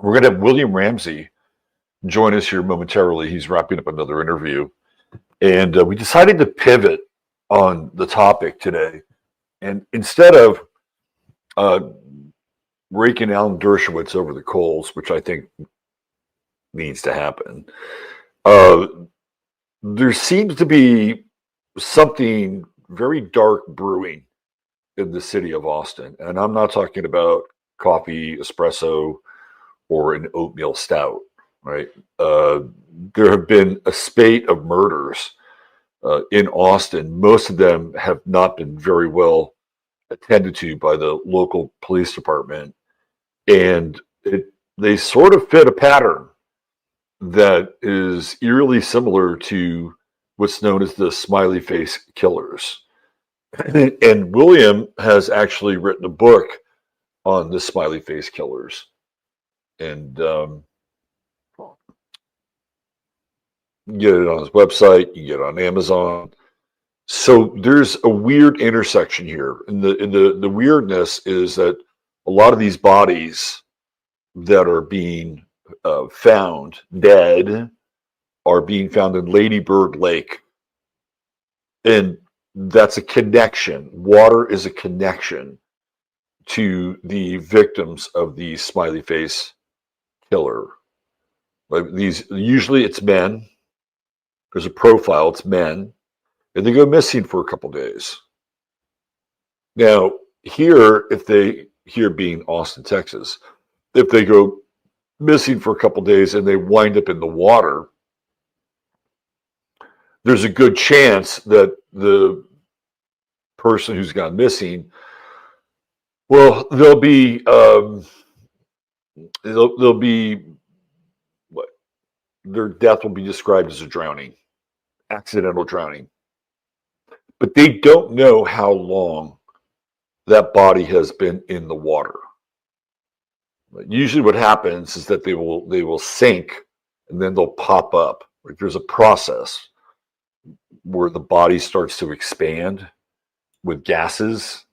We're going to have William Ramsey join us here momentarily. He's wrapping up another interview. And we decided to pivot on the topic today. And instead of raking Alan Dershowitz over the coals, which I think needs to happen, there seems to be something very dark brewing in the city of Austin. And I'm not talking about coffee, espresso, or an oatmeal stout, right? There have been a spate of murders in Austin. Most of them have not been very well attended to by the local police department. And they sort of fit a pattern that is eerily similar to what's known as the smiley face killers. And William has actually written a book on the smiley face killers. And you get it on his website, you get it on Amazon. So there's a weird intersection here. And the weirdness is that a lot of these bodies that are being found dead are being found in Lady Bird Lake. And that's a connection. Water is a connection to the victims of the smiley face killer. Like usually it's men. There's a profile, it's men, and they go missing for a couple days. Now, here being Austin, Texas, if they go missing for a couple days and they wind up in the water, there's a good chance that the person who's gone missing, well, they'll be what? Their death will be described as a drowning, accidental drowning. But they don't know how long that body has been in the water. Usually what happens is that they will sink and then they'll pop up. Like there's a process where the body starts to expand with gases.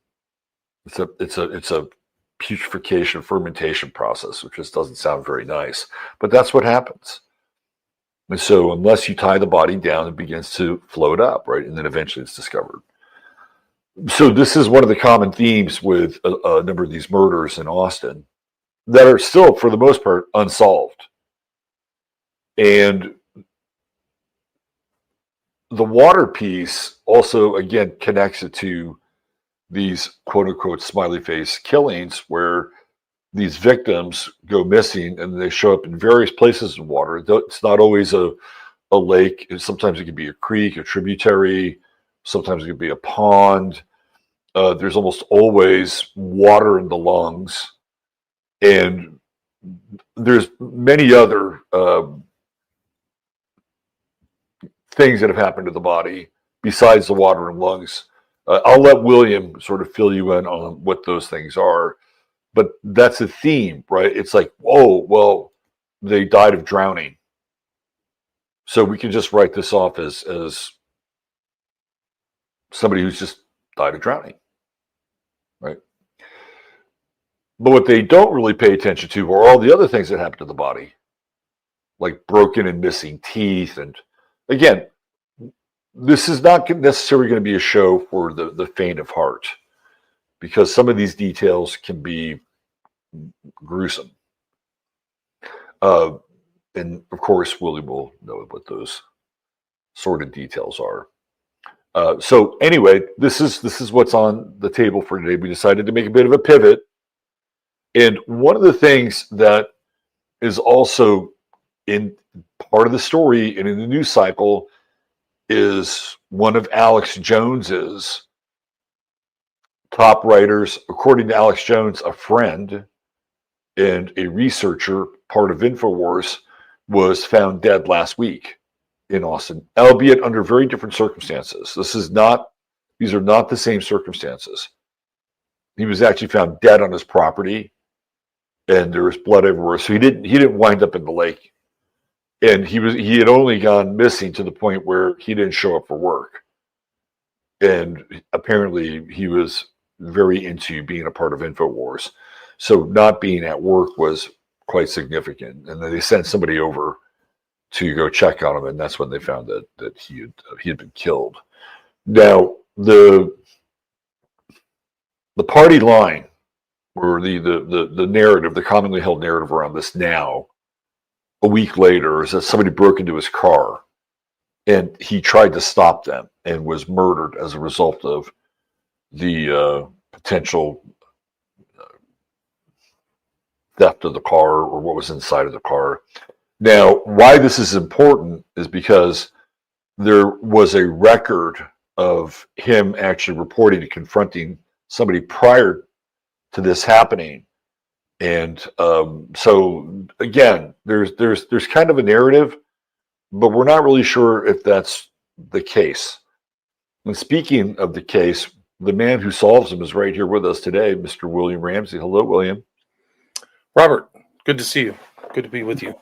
It's a putrefaction fermentation process, which just doesn't sound very nice, but that's what happens. And so unless you tie the body down, it begins to float up, right? And then eventually it's discovered. So this is one of the common themes with a number of these murders in Austin that are still, for the most part, unsolved. And the water piece also, again, connects it to these quote-unquote smiley face killings where these victims go missing and they show up in various places in water. It's not always a lake. Sometimes it could be a creek, a tributary. Sometimes it could be a pond. There's almost always water in the lungs. And there's many other things that have happened to the body besides the water and lungs. I'll let William sort of fill you in on what those things are. But that's a theme, right? It's like, oh, well, they died of drowning. So we can just write this off as somebody who's just died of drowning, right? But what they don't really pay attention to are all the other things that happen to the body, like broken and missing teeth. And again, this is not necessarily going to be a show for the faint of heart, because some of these details can be gruesome. And of course, Willie will know what those sort of details are. So anyway, this is what's on the table for today. We decided to make a bit of a pivot. And one of the things that is also in part of the story and in the news cycle is one of Alex Jones's top writers, according to Alex Jones, a friend and a researcher, part of InfoWars, was found dead last week in Austin, albeit under very different circumstances. These are not the same circumstances. He was actually found dead on his property, and there was blood everywhere. So he didn't wind up in the lake, and he had only gone missing to the point where he didn't show up for work, and apparently he was very into being a part of InfoWars. So not being at work was quite significant. And then they sent somebody over to go check on him, and that's when they found that he had been killed. Now, the party line, or the narrative, the commonly held narrative around this now, a week later, is that somebody broke into his car and he tried to stop them and was murdered as a result of the potential theft of the car or what was inside of the car. Now, why this is important is because there was a record of him actually reporting and confronting somebody prior to this happening. And so again, there's kind of a narrative, but we're not really sure if that's the case. And speaking of the case, the man who solves them is right here with us today, Mr. William Ramsey. Hello, William. Robert, good to see you. Good to be with you.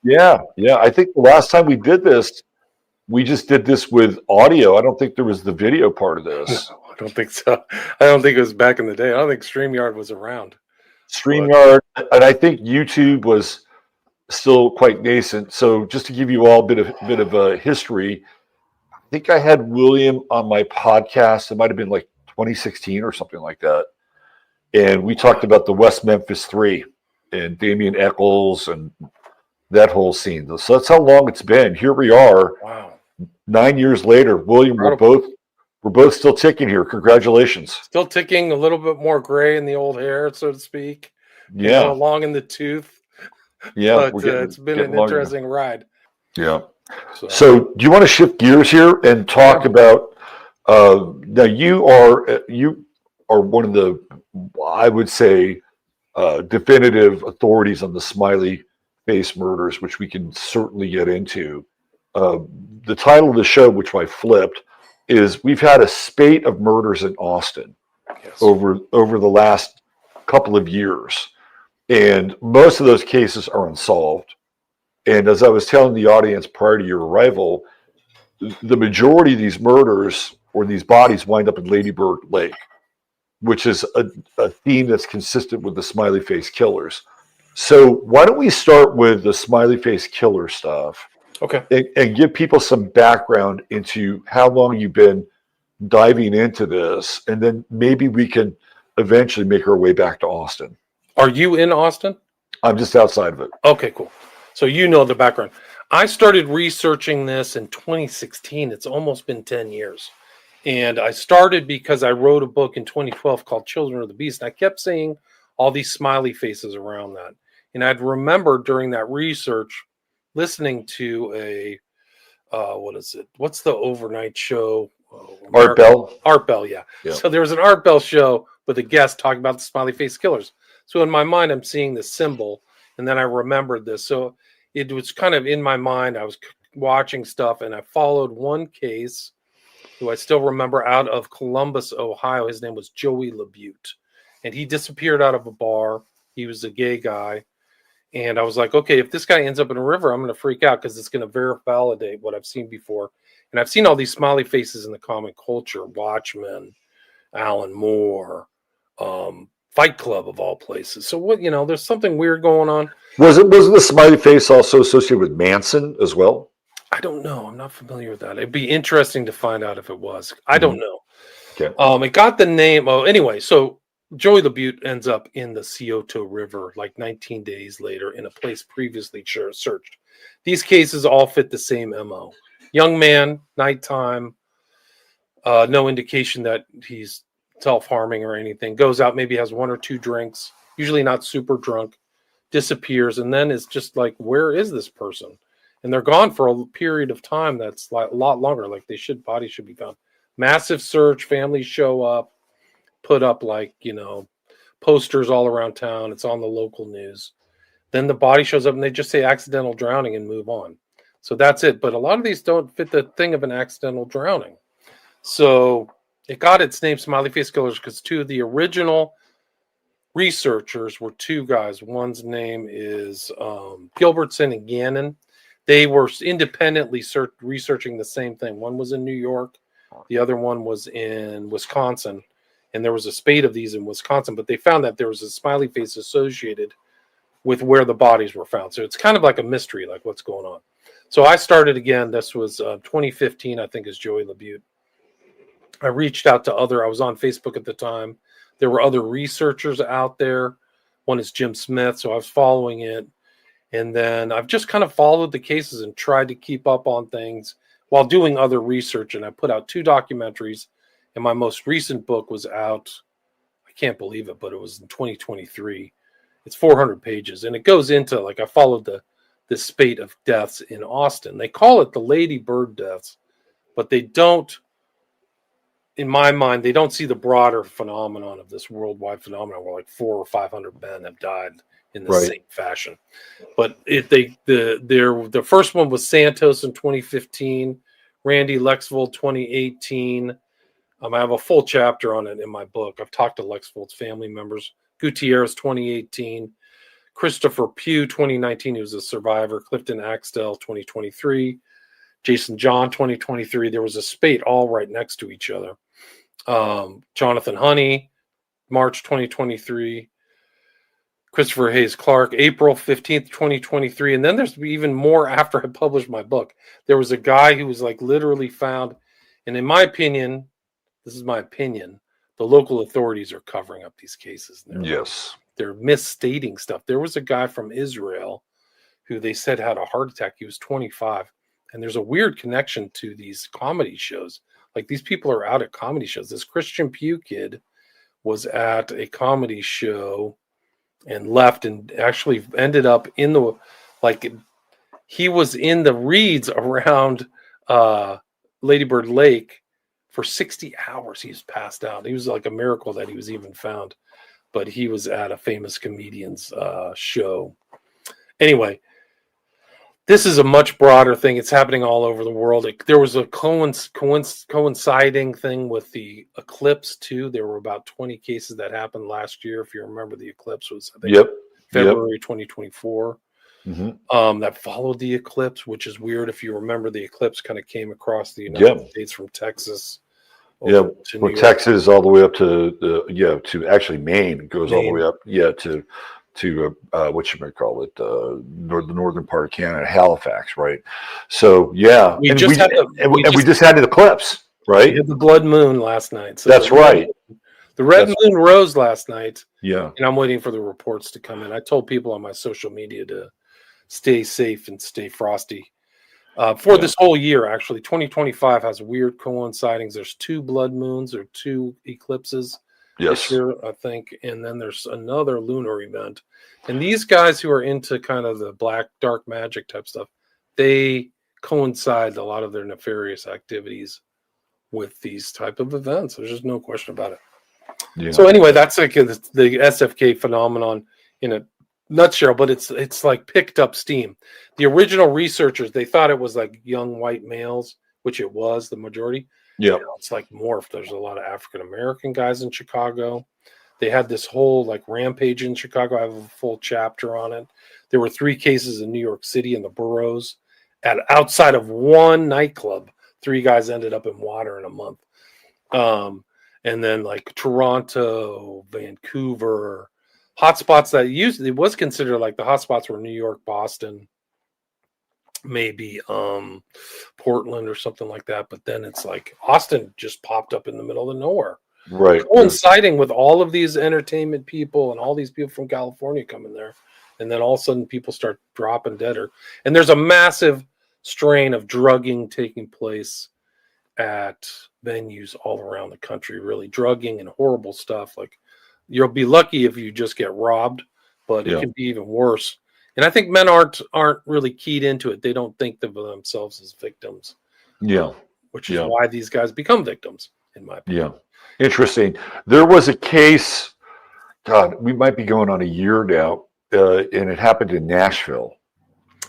Yeah. I think the last time we did this, we just did this with audio. I don't think there was the video part of this. No, I don't think so. I don't think it was back in the day. I don't think StreamYard was around. StreamYard, and I think YouTube was still quite nascent. So just to give you all a bit of a history, I think I had William on my podcast. It might have been like 2016 or something like that. And we talked about the West Memphis Three and Damian Eccles and that whole scene. So that's how long it's been. Here we are. Wow. 9 years later. William, we're both still ticking here. Congratulations. Still ticking, a little bit more gray in the old hair, so to speak. Yeah. Long in the tooth. Yeah. But it's been an interesting ride. Yeah. So do you want to shift gears here and talk about now you are one of the, I would say, definitive authorities on the smiley face murders, which we can certainly get into. The title of the show, which I flipped, is we've had a spate of murders in Austin over the last couple of years. And most of those cases are unsolved. And as I was telling the audience prior to your arrival, the majority of these murders or these bodies wind up in Lady Bird Lake, which is a theme that's consistent with the smiley face killers. So why don't we start with the smiley face killer stuff? Okay. And give people some background into how long you've been diving into this, and then maybe we can eventually make our way back to Austin. Are you in Austin? I'm just outside of it. Okay, cool. So you know the background. I started researching this in 2016. It's almost been 10 years. And I started because I wrote a book in 2012 called Children of the Beast. And I kept seeing all these smiley faces around that. And I'd remember during that research listening to a, what is it? What's the overnight show? Art Bell? Art Bell, yeah. So there was an Art Bell show with a guest talking about the smiley face killers. So in my mind, I'm seeing this symbol. And then I remembered this. So it was kind of in my mind. I was watching stuff and I followed one case who I still remember out of Columbus, Ohio. His name was Joey LaBute. And he disappeared out of a bar. He was a gay guy. And I was like, okay, if this guy ends up in a river, I'm going to freak out because it's going to validate what I've seen before. And I've seen all these smiley faces in the comic culture, Watchmen, Alan Moore, Fight Club of all places. So what, there's something weird going on. Wasn't the smiley face also associated with Manson as well? I don't know. I'm not familiar with that. It'd be interesting to find out if it was. I don't know. Okay. It got the name. Oh, anyway, so Joey LaBute ends up in the Scioto River like 19 days later in a place previously searched. These cases all fit the same MO. Young man, nighttime, no indication that he's self-harming or anything. Goes out, maybe has one or two drinks, usually not super drunk, disappears, and then it's just like, where is this person? And they're gone for a period of time that's like a lot longer. Like bodies should be found. Massive search, families show up, put up posters all around town. It's on the local news. Then the body shows up and they just say accidental drowning and move on. So that's it. But a lot of these don't fit the thing of an accidental drowning. So it got its name Smiley Face Killers because two of the original researchers were two guys. One's name is Gilbertson and Gannon. They were independently researching the same thing. One was in New York. The other one was in Wisconsin. And there was a spate of these in Wisconsin. But they found that there was a smiley face associated with where the bodies were found. So it's kind of like a mystery, like what's going on. So I started again. This was 2015, I think, is Joey Labute. I reached out to I was on Facebook at the time. There were other researchers out there. One is Jim Smith, so I was following it. And then I've just kind of followed the cases and tried to keep up on things while doing other research. And I put out 2 documentaries. And my most recent book was out, I can't believe it, but it was in 2023. It's 400 pages. And it goes into, like, I followed the spate of deaths in Austin. They call it the Lady Bird deaths, but they don't, in my mind, they don't see the broader phenomenon of this worldwide phenomenon where like 400 or 500 men have died in the same fashion. But the first one was Santos in 2015, Randy Lexvold 2018. I have a full chapter on it in my book. I've talked to Lexvold's family members. Gutierrez 2018, Christopher Pugh 2019, he was a survivor. Clifton Axtell 2023, Jason John 2023. There was a spate all right next to each other. Jonathan Honey, March 2023. Christopher Hayes Clark, April 15th, 2023. And then there's even more after I published my book. There was a guy who was like literally found. And in my opinion, this is my opinion, the local authorities are covering up these cases. They're misstating stuff. There was a guy from Israel who they said had a heart attack. He was 25. And there's a weird connection to these comedy shows. Like, these people are out at comedy shows. This Christian Pugh kid was at a comedy show and left and actually ended up in the, like, he was in the reeds around Lady Bird Lake for 60 hours. He was passed out. He was like a miracle that he was even found, but he was at a famous comedian's show. Anyway, this is a much broader thing. It's happening all over the world. There was a coinciding thing with the eclipse too. There were about 20 cases that happened last year. If you remember, the eclipse was, I think, February 2024. That followed the eclipse, which is weird. If you remember, the eclipse kind of came across the United States from Texas. From Texas all the way up to actually Maine. It goes all the way up to what you might call it, the northern part of Canada, Halifax, right? So we just had the eclipse, right? We had the blood moon last night. So that's right. The red moon rose last night. Yeah, and I'm waiting for the reports to come in. I told people on my social media to stay safe and stay frosty. For this whole year, actually, 2025 has weird coincidings. There's 2 blood moons or 2 eclipses this year, I think, and then there's another lunar event. And these guys who are into kind of the black, dark magic type stuff, they coincide a lot of their nefarious activities with these type of events. There's just no question about it. Yeah. So anyway, that's like the SFK phenomenon in a nutshell, but it's like picked up steam. The original researchers, they thought it was like young white males, which it was the majority. Yeah, it's like morphed. There's a lot of African American guys in Chicago. They had this whole like rampage in Chicago. I have a full chapter on it. There were 3 cases in New York City in the boroughs. Outside of one nightclub, 3 guys ended up in water in a month. And then like Toronto, Vancouver, hotspots that it was considered like the hotspots were New York, Boston, maybe Portland or something like that. But then it's like Austin just popped up in the middle of nowhere. Right. Coinciding with all of these entertainment people and all these people from California coming there. And then all of a sudden people start dropping dead. And there's a massive strain of drugging taking place at venues all around the country, really drugging and horrible stuff. Like, you'll be lucky if you just get robbed, but it can be even worse. And I think men aren't really keyed into it. They don't think of themselves as victims. Yeah. Which is why these guys become victims, in my opinion. Yeah. Interesting. There was a case, God, we might be going on a year now, and it happened in Nashville.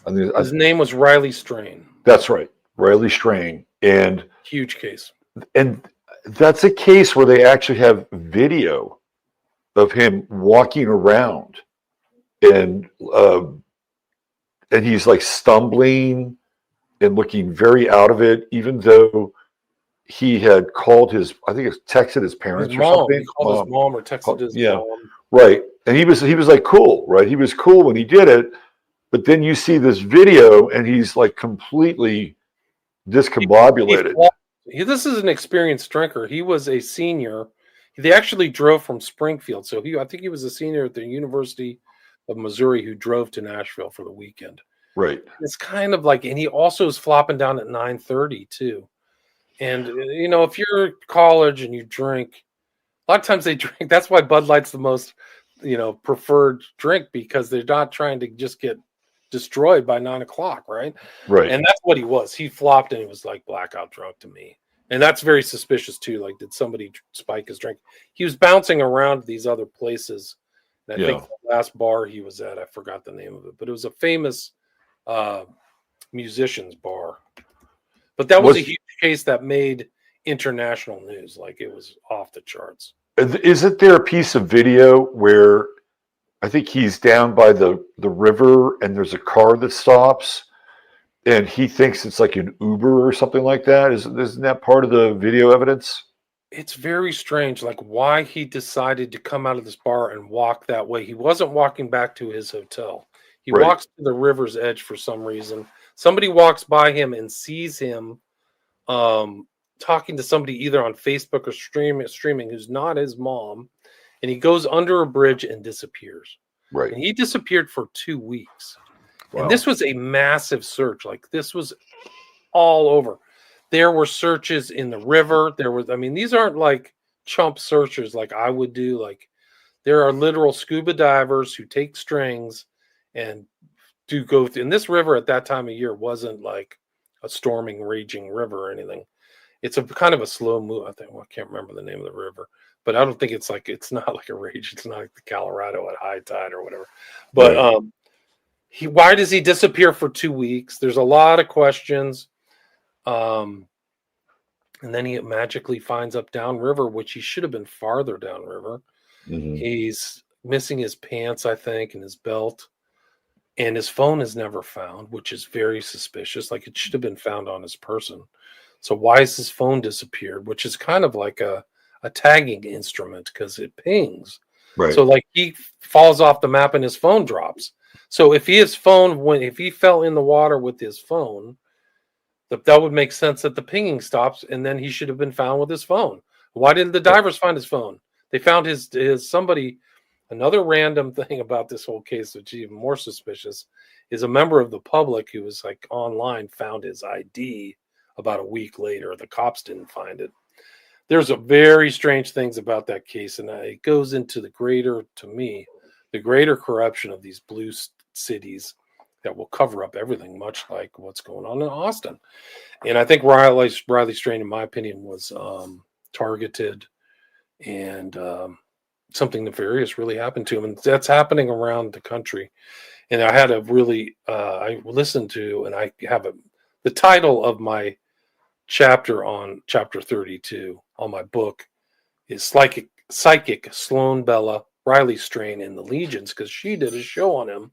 His name was Riley Strain. That's right. Riley Strain. And huge case. And that's a case where they actually have video of him walking around, and he's like stumbling and looking very out of it, even though he had called texted his parents or something. He called his mom or texted his mom. Right. And he was like cool, right? He was cool when he did it, but then you see this video and he's like completely discombobulated. This is an experienced drinker. He was a senior. They actually drove from Springfield, so I think he was a senior at the University of Missouri who drove to Nashville for the weekend. Right. It's kind of like, and he also is flopping down at 9:30 too. And if you're at college and you drink, a lot of times they drink. That's why Bud Light's the most preferred drink, because they're not trying to just get destroyed by 9 o'clock, right? Right. And that's what he was. He flopped and he was like blackout drunk to me. And that's very suspicious too. Like, did somebody spike his drink? He was bouncing around these other places. And I think the last bar he was at, I forgot the name of it, but it was a famous musician's bar. But that was a huge case that made international news. Like, it was off the charts. Isn't there a piece of video where I think he's down by the river and there's a car that stops and he thinks it's like an Uber or something like that? Isn't that part of the video evidence? It's very strange, like why he decided to come out of this bar and walk that way. He wasn't walking back to his hotel. He walks to the river's edge for some reason. Somebody walks by him and sees him talking to somebody either on Facebook or streaming who's not his mom. And he goes under a bridge and disappears. Right. And he disappeared for 2 weeks. Wow. And this was a massive search. Like, this was all over. There were searches in the river. These aren't like chump searchers like I would do. Like, there are literal scuba divers who take strings and do go through. And this river at that time of year wasn't like a storming, raging river or anything. It's a kind of a slow move. I can't remember the name of the river, but I don't think it's not like a rage. It's not like the Colorado at high tide or whatever. But why does he disappear for 2 weeks? There's a lot of questions. And then he magically finds up downriver, which he should have been farther downriver. Mm-hmm. He's missing his pants, I think, and his belt. And his phone is never found, which is very suspicious. Like, it should have been found on his person. So why is his phone disappeared? Which is kind of like a tagging instrument because it pings. Right. So like, he falls off the map and his phone drops. So if he fell in the water with his phone, that would make sense that the pinging stops, and then he should have been found with his phone. Why didn't the divers find his phone? They found his somebody. Another random thing about this whole case, which is even more suspicious, is a member of the public who was like online found his ID about a week later. The cops didn't find it. There's a very strange things about that case, and it goes into the greater corruption of these blue cities that will cover up everything, much like what's going on in Austin. And I think Riley Strain, in my opinion, was targeted, and something nefarious really happened to him. And that's happening around the country. And I had I listened to, and I have the title of my chapter on chapter 32 on my book is Psychic Sloan Bella Riley Strain in the Legions, because she did a show on him.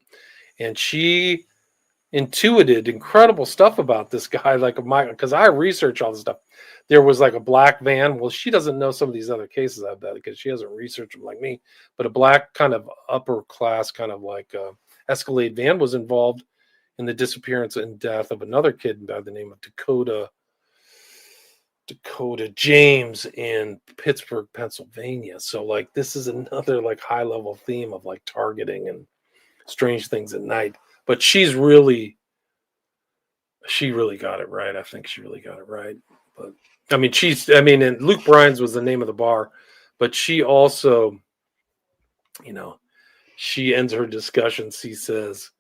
And she intuited incredible stuff about this guy, because I research all this stuff. There was like a black van. Well, she doesn't know some of these other cases, I bet, because she hasn't researched them like me. But a black kind of upper class, kind of like Escalade van was involved in the disappearance and death of another kid by the name of Dakota James in Pittsburgh, Pennsylvania. So like, this is another like high level theme of like targeting and strange things at night. But she really got it right. I think she really got it right. But and Luke Bryan's was the name of the bar, but she also, she ends her discussion. She says,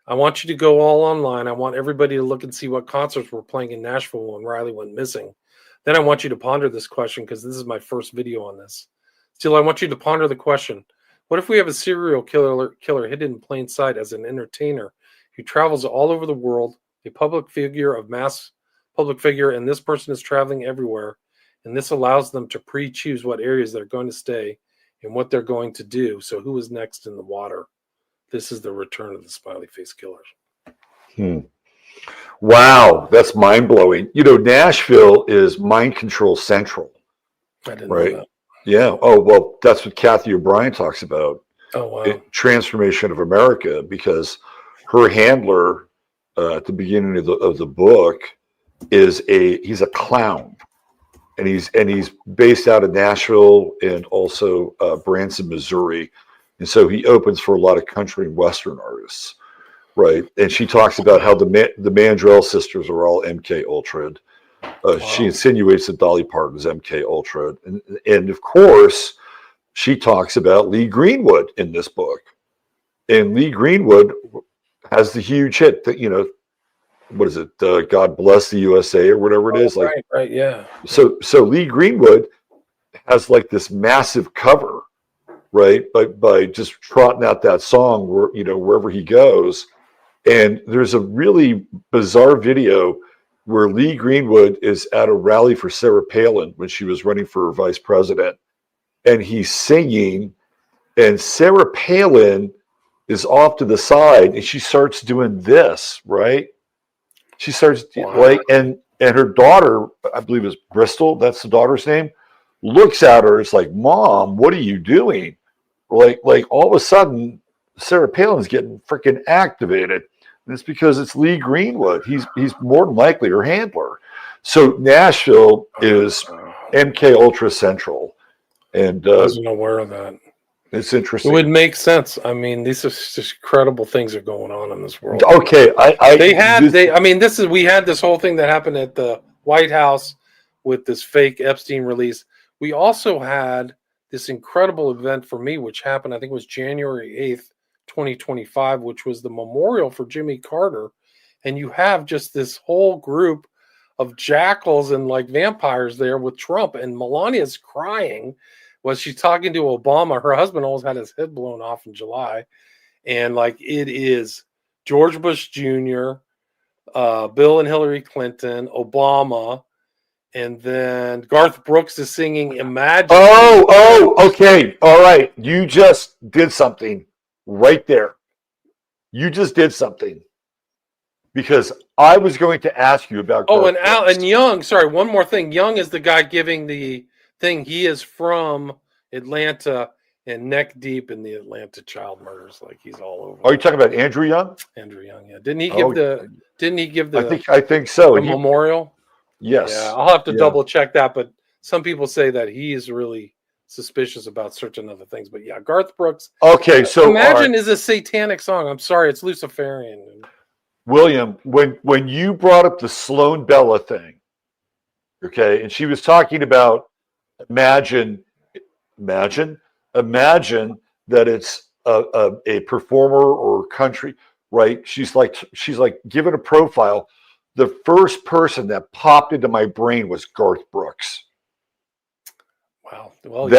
I want you to go all online. I want everybody to look and see what concerts were playing in Nashville when Riley went missing. Then I want you to ponder this question, because this is my first video on this. Still, I want you to ponder the question. What if we have a serial killer hidden in plain sight as an entertainer who travels all over the world, a public figure, and this person is traveling everywhere, and this allows them to pre-choose what areas they're going to stay and what they're going to do. So who is next in the water? This is the return of the smiley face killers. Wow, that's mind-blowing. Nashville is mind control central. I didn't know that. Yeah. Oh, well, that's what Kathy O'Brien talks about. Oh wow. Transformation of America, because her handler at the beginning of the book he's a clown, and he's based out of Nashville and also Branson, Missouri, and so he opens for a lot of country and western artists, right? And she talks about how the Mandrell sisters are all MK Ultra. She insinuates that Dolly Parton's MK Ultra, and of course, she talks about Lee Greenwood in this book, and Lee Greenwood has the huge hit that what is it? God Bless the USA or whatever it is. Right, yeah. So Lee Greenwood has like this massive cover, right? By just trotting out that song wherever he goes, and there's a really bizarre video where Lee Greenwood is at a rally for Sarah Palin when she was running for vice president, and he's singing, and Sarah Palin is off to the side, and she starts doing this, right? She starts and her daughter, I believe is Bristol, that's the daughter's name, looks at her, it's like, Mom, what are you doing? Like all of a sudden, Sarah Palin's getting freaking activated. And it's because it's Lee Greenwood. He's more than likely her handler. So Nashville is MK Ultra Central. And I wasn't aware of that. It's interesting. It would make sense. I mean, these are just incredible things are going on in this world. Okay, we had this whole thing that happened at the White House with this fake Epstein release. We also had this incredible event for me, which happened, I think it was January 8th, 2025, which was the memorial for Jimmy Carter. And you have just this whole group of jackals and like vampires there with Trump, and Melania's crying. Was she talking to Obama? Her husband almost had his head blown off in July. And like it is George Bush Jr., Bill and Hillary Clinton, Obama, and then Garth Brooks is singing Imagine. Oh, okay. All right. You just did something right there. You just did something. Because I was going to ask you about Garth Brooks. And Young, sorry, one more thing. Young is the guy giving the thing. He is from Atlanta and neck deep in the Atlanta child murders. Like he's all over. Are you talking about Andrew Young? Andrew Young, yeah. Didn't he give the I think so. The memorial? Yes. Yeah, I'll have to double check that, but some people say that he is really suspicious about certain other things. But yeah, Garth Brooks. Okay, so Imagine is a satanic song. I'm sorry, it's Luciferian. William, when you brought up the Sloan Bella thing, okay, and she was talking about imagine that it's a performer or country, right? She's like given a profile. The first person that popped into my brain was Garth Brooks. Wow. Well,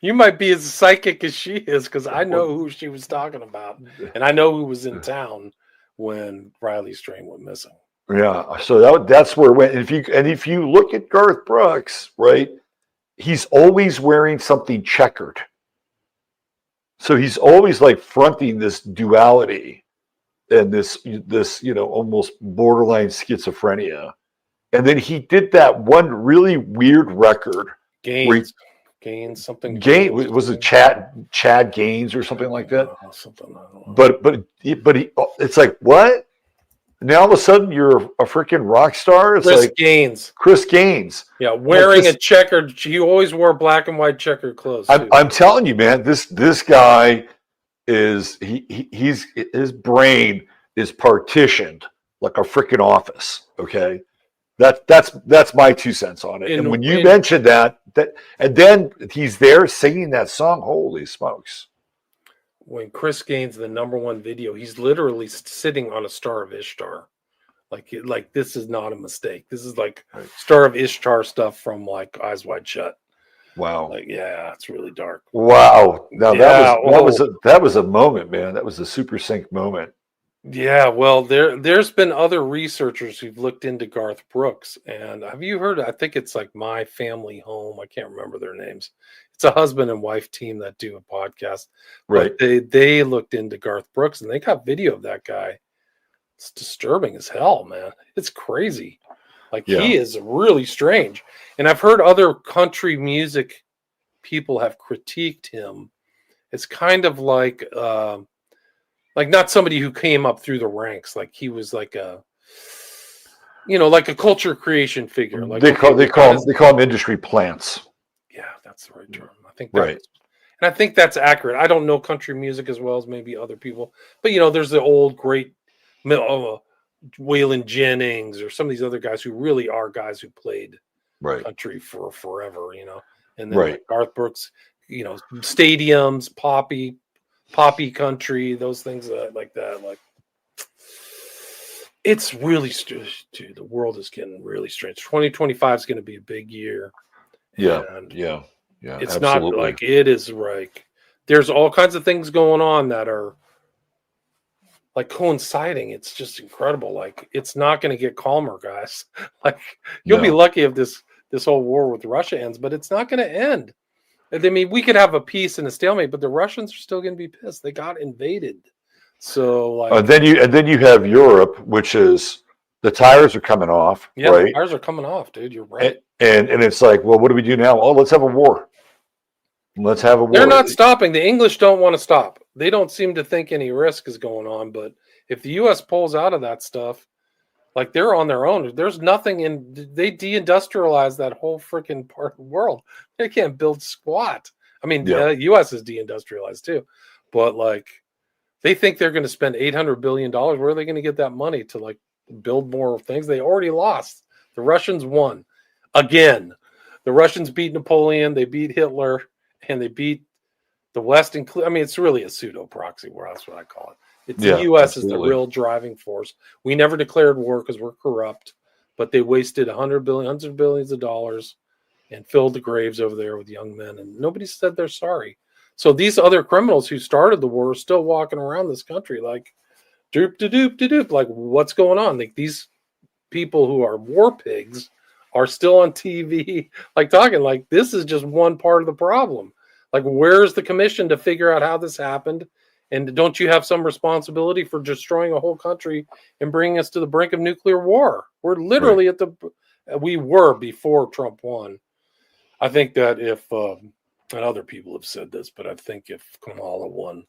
you might be as psychic as she is, because I know who she was talking about, and I know who was in town when Riley Strain went missing. Yeah, so that's where it went. And if you look at Garth Brooks, right, he's always wearing something checkered. So he's always like fronting this duality and this almost borderline schizophrenia. And then he did that one really weird record. Gaines, something. Was it Chad Gaines or something like that? Something. I don't know. But it's like, what? Now all of a sudden you're a freaking rock star. It's Chris Gaines. Yeah, wearing a checkered. He always wore black and white checkered clothes. I'm telling you, man. This guy is his brain is partitioned like a freaking office. Okay, that's my 2 cents on it. And when you mentioned that, and then he's there singing that song. Holy smokes! When Chris Gaines, the #1 video, he's literally sitting on a Star of Ishtar. Like this is not a mistake. This is like Star of Ishtar stuff from like Eyes Wide Shut. Wow. Like, yeah, it's really dark. Wow. Now that was a moment, man. That was a super sync moment. Yeah, well, there's been other researchers who've looked into Garth Brooks, and have you heard? I think it's like My Family Home. I can't remember their names. It's a husband and wife team that do a podcast. Right. But they looked into Garth Brooks, and they got video of that guy. It's disturbing as hell, man. It's crazy. He is really strange. And I've heard other country music people have critiqued him It's kind of like not somebody who came up through the ranks. Like he was like a, like a culture creation figure. Like They call them industry plants. Yeah, that's the right term. I think right. And I think that's accurate. I don't know country music as well as maybe other people, but there's the old great Waylon Jennings or some of these other guys who really are guys who played country for forever, and then like Garth Brooks, stadiums, poppy country, those things like that. Like it's really dude, the world is getting really strange. 2025 is going to be a big year. Yeah. And yeah. It's absolutely. not like it is like there's all kinds of things going on that are like coinciding. It's just incredible. Like it's not going to get calmer, guys. Like you'll be lucky if this whole war with Russia ends, but it's not going to end. I mean, we could have a peace and a stalemate, but the Russians are still going to be pissed. They got invaded. So like then you have Europe, which is the tires are coming off. Yeah, right? the tires are coming off, dude. You're right. And it's like, well, what do we do now? Oh, let's have a war. Let's have a war. They're not stopping. The English don't want to stop. They don't seem to think any risk is going on. But if the U.S. pulls out of that stuff, like they're on their own. There's nothing they deindustrialized that whole freaking part of the world. They can't build squat. I mean, the U.S. is deindustrialized too. But like they think they're going to spend $800 billion. Where are they going to get that money to like build more things? They already lost. The Russians won again. The Russians beat Napoleon. They beat Hitler. And they beat the West. I mean, it's really a pseudo proxy war. That's what I call it. The U.S. is the real driving force. We never declared war because we're corrupt, but they wasted hundreds of billions of dollars and filled the graves over there with young men, and nobody said they're sorry. So these other criminals who started the war are still walking around this country like doop. Like what's going on? Like these people who are war pigs are still on TV, like talking like this is just one part of the problem. Like, where's the commission to figure out how this happened? And don't you have some responsibility for destroying a whole country and bringing us to the brink of nuclear war? We're literally we were before Trump won. I think that if, and other people have said this, but I think if Kamala won,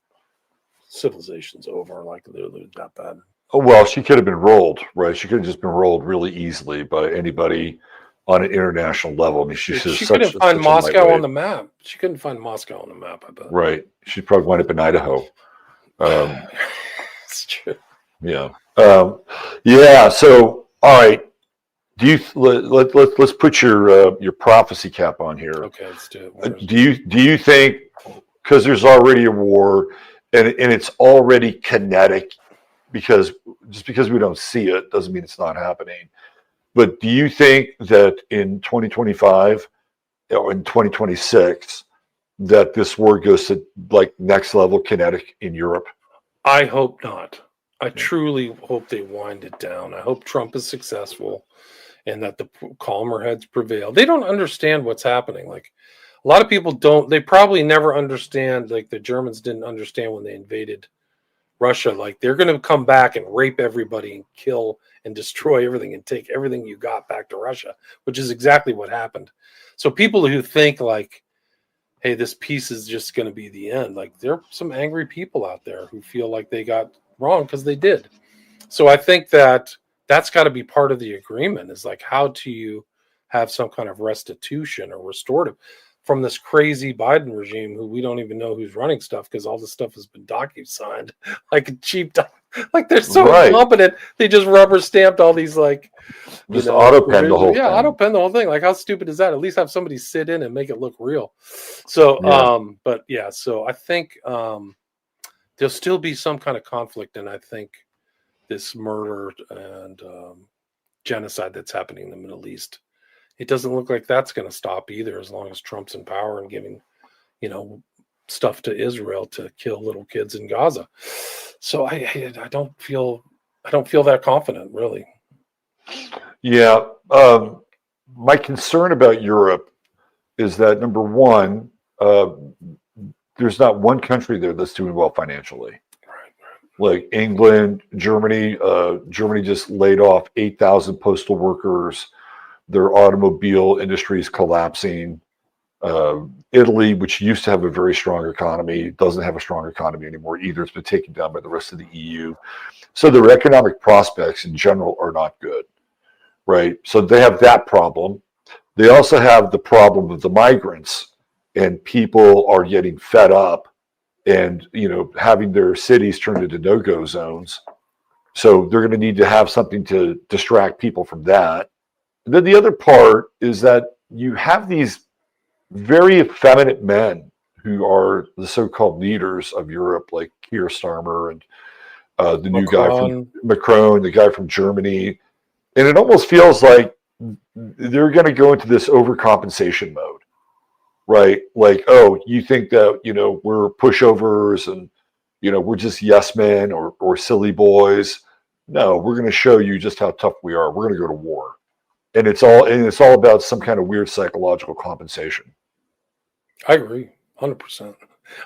civilization's over. Like, literally that bad. Oh, well, she could have been rolled, right? She could have just been rolled really easily by anybody on an international level. I mean, she couldn't find Moscow on the map. She couldn't find Moscow on the map, I bet. Right. She probably wound up in Idaho. It's true. Yeah. Yeah. So, all right. Let's put your prophecy cap on here. Okay, let's do it. Do you think, because there's already a war and it's already kinetic, because we don't see it doesn't mean it's not happening. But do you think that in 2025 or in 2026 that this war goes to like next level kinetic in Europe? I hope not. I truly hope they wind it down. I hope Trump is successful and that the calmer heads prevail. They don't understand what's happening. Like a lot of people don't. They probably never understand. Like the Germans didn't understand when they invaded Russia. Like they're going to come back and rape everybody and kill and destroy everything and take everything you got back to Russia, which is exactly what happened. So people who think like, hey, this peace is just going to be the end, like there are some angry people out there who feel like they got wrong because they did. So I think that that's got to be part of the agreement, is like, how do you have some kind of restitution or restorative from this crazy Biden regime who we don't even know who's running stuff because all the stuff has been docu-signed like cheap like they're so incompetent. They just rubber stamped all these like just auto pen the whole thing. Auto pen the whole thing. Like how stupid is that? At least have somebody sit in and make it look real. So but yeah, so I think there'll still be some kind of conflict, and I think this murder and genocide that's happening in the Middle East, it doesn't look like that's going to stop either, as long as Trump's in power and giving, stuff to Israel to kill little kids in Gaza. So I don't feel that confident, really. Yeah. My concern about Europe is that, number one, there's not one country there that's doing well financially. Like England, Germany. Germany just laid off 8,000 postal workers. Their automobile industry is collapsing. Italy, which used to have a very strong economy, doesn't have a strong economy anymore either. It's been taken down by the rest of the EU. So their economic prospects in general are not good, right? So they have that problem. They also have the problem of the migrants, and people are getting fed up and, having their cities turned into no-go zones. So they're going to need to have something to distract people from that. And then the other part is that you have these very effeminate men who are the so-called leaders of Europe, like Keir Starmer and the new guy from Macron, the guy from Germany. And it almost feels like they're going to go into this overcompensation mode, right? Like, oh, you think that, we're pushovers and, we're just yes men or silly boys. No, we're going to show you just how tough we are. We're going to go to war. And it's all about some kind of weird psychological compensation. I agree, 100%.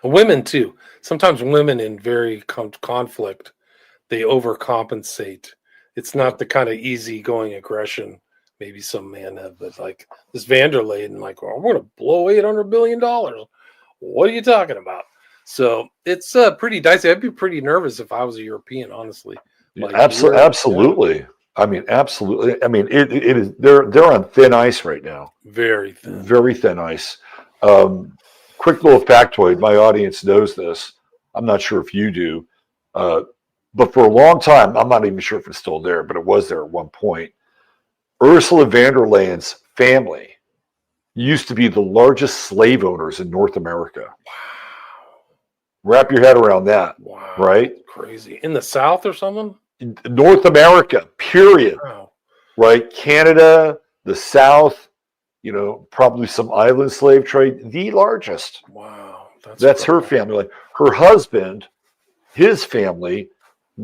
Women too. Sometimes women in very conflict, they overcompensate. It's not the kind of easygoing aggression maybe some men have, but like this van der Leyen, like, well, I'm going to blow $800 billion. What are you talking about? So it's pretty dicey. I'd be pretty nervous if I was a European, honestly. Like, absolutely. Yeah. I mean, absolutely. I mean, it is. They're on thin ice right now. Very thin. Very thin ice. Quick little factoid. My audience knows this. I'm not sure if you do, but for a long time, I'm not even sure if it's still there, but it was there at one point. Ursula von der Leyen's family used to be the largest slave owners in North America. Wow. Wrap your head around that. Wow. Right? Crazy. In the South or something? North America, period. Wow. Right? Canada, the South, probably some island slave trade, the largest. Wow. That's her family. Like her husband, his family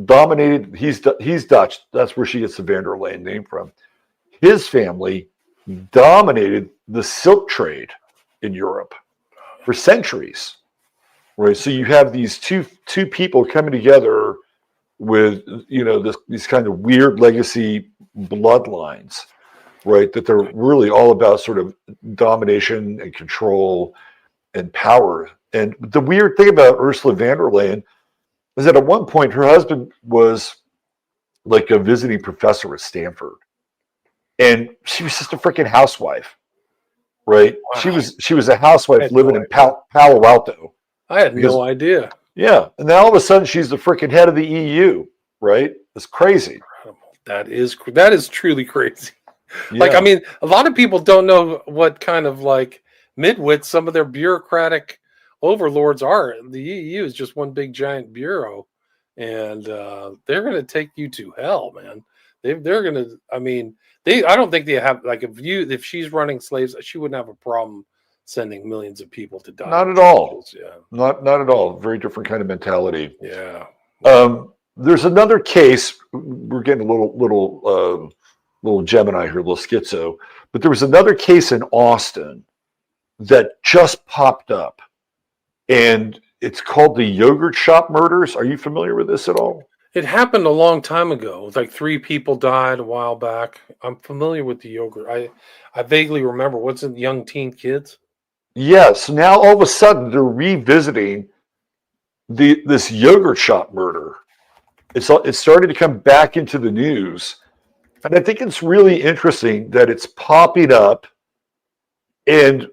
dominated. He's Dutch. That's where she gets the von der Leyen name from. His family dominated the silk trade in Europe for centuries. Right? So you have these two people coming together with these kind of weird legacy bloodlines, right? That they're really all about sort of domination and control and power. And the weird thing about Ursula von der Leyen is that at one point her husband was like a visiting professor at Stanford, and she was just a freaking housewife, right? Wow. She was a housewife living in Palo Alto. I had no idea. Yeah, and then all of a sudden she's the freaking head of the EU, right? It's crazy. Incredible. That is truly crazy. Yeah. Like, I mean, a lot of people don't know what kind of like midwits some of their bureaucratic overlords are. The EU is just one big giant bureau, and they're going to take you to hell, man. They're going to. I mean, I don't think they have like if she's running slaves, she wouldn't have a problem sending millions of people to die. Not at all. Yeah. Not at all. Very different kind of mentality. Yeah. There's another case. We're getting a little Gemini here, a little schizo. But there was another case in Austin that just popped up, and it's called the Yogurt Shop Murders. Are you familiar with this at all? It happened a long time ago. Like 3 people died a while back. I'm familiar with the yogurt. I vaguely remember. Wasn't young teen kids? Yes. Now all of a sudden they're revisiting this yogurt shop murder. It's starting to come back into the news, and I think it's really interesting that it's popping up, and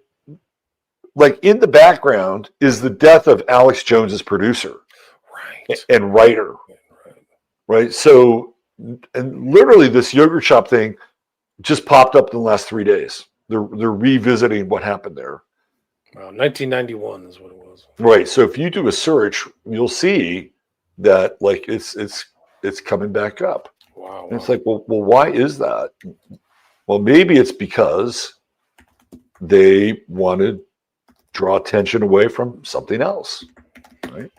like in the background is the death of Alex Jones's producer, right, and writer, right. So, and literally this yogurt shop thing just popped up in the last 3 days. They're revisiting what happened there. Wow, 1991 is what it was. Right. So if you do a search, you'll see that like it's coming back up. Wow. And it's like, well, why is that? Well, maybe it's because they want to draw attention away from something else. Right.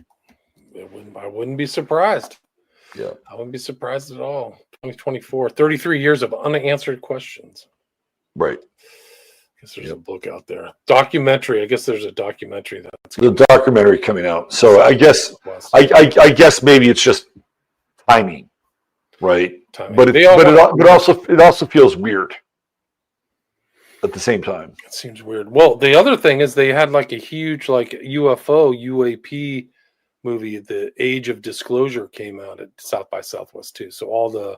I wouldn't be surprised. Yeah. I wouldn't be surprised at all. 2024, 33 years of unanswered questions. Right. I guess there's a book out there. Documentary. I guess there's a documentary that's the documentary coming out. So I guess I guess maybe it's just timing, right? Timing. But it also feels weird. at the same time. It seems weird. Well, the other thing is they had like a huge like UAP movie. The Age of Disclosure came out at South by Southwest too. So all the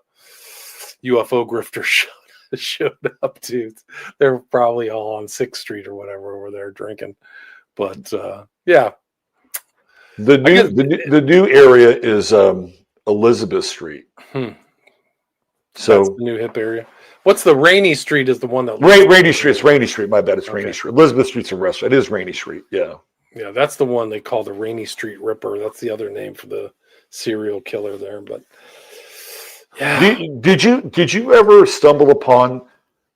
UFO grifters showed up too. They're probably all on 6th Street or whatever where they're drinking. But yeah. The new area is Elizabeth Street. So that's the new hip area. What's the Rainy Street is the one that Rainy Street. It's Rainy Street. My bad. It's Rainy Street. Elizabeth Street's a restaurant. It is Rainy Street. Yeah. Yeah, that's the one they call the Rainy Street Ripper. That's the other name for the serial killer there. But yeah. Did you ever stumble upon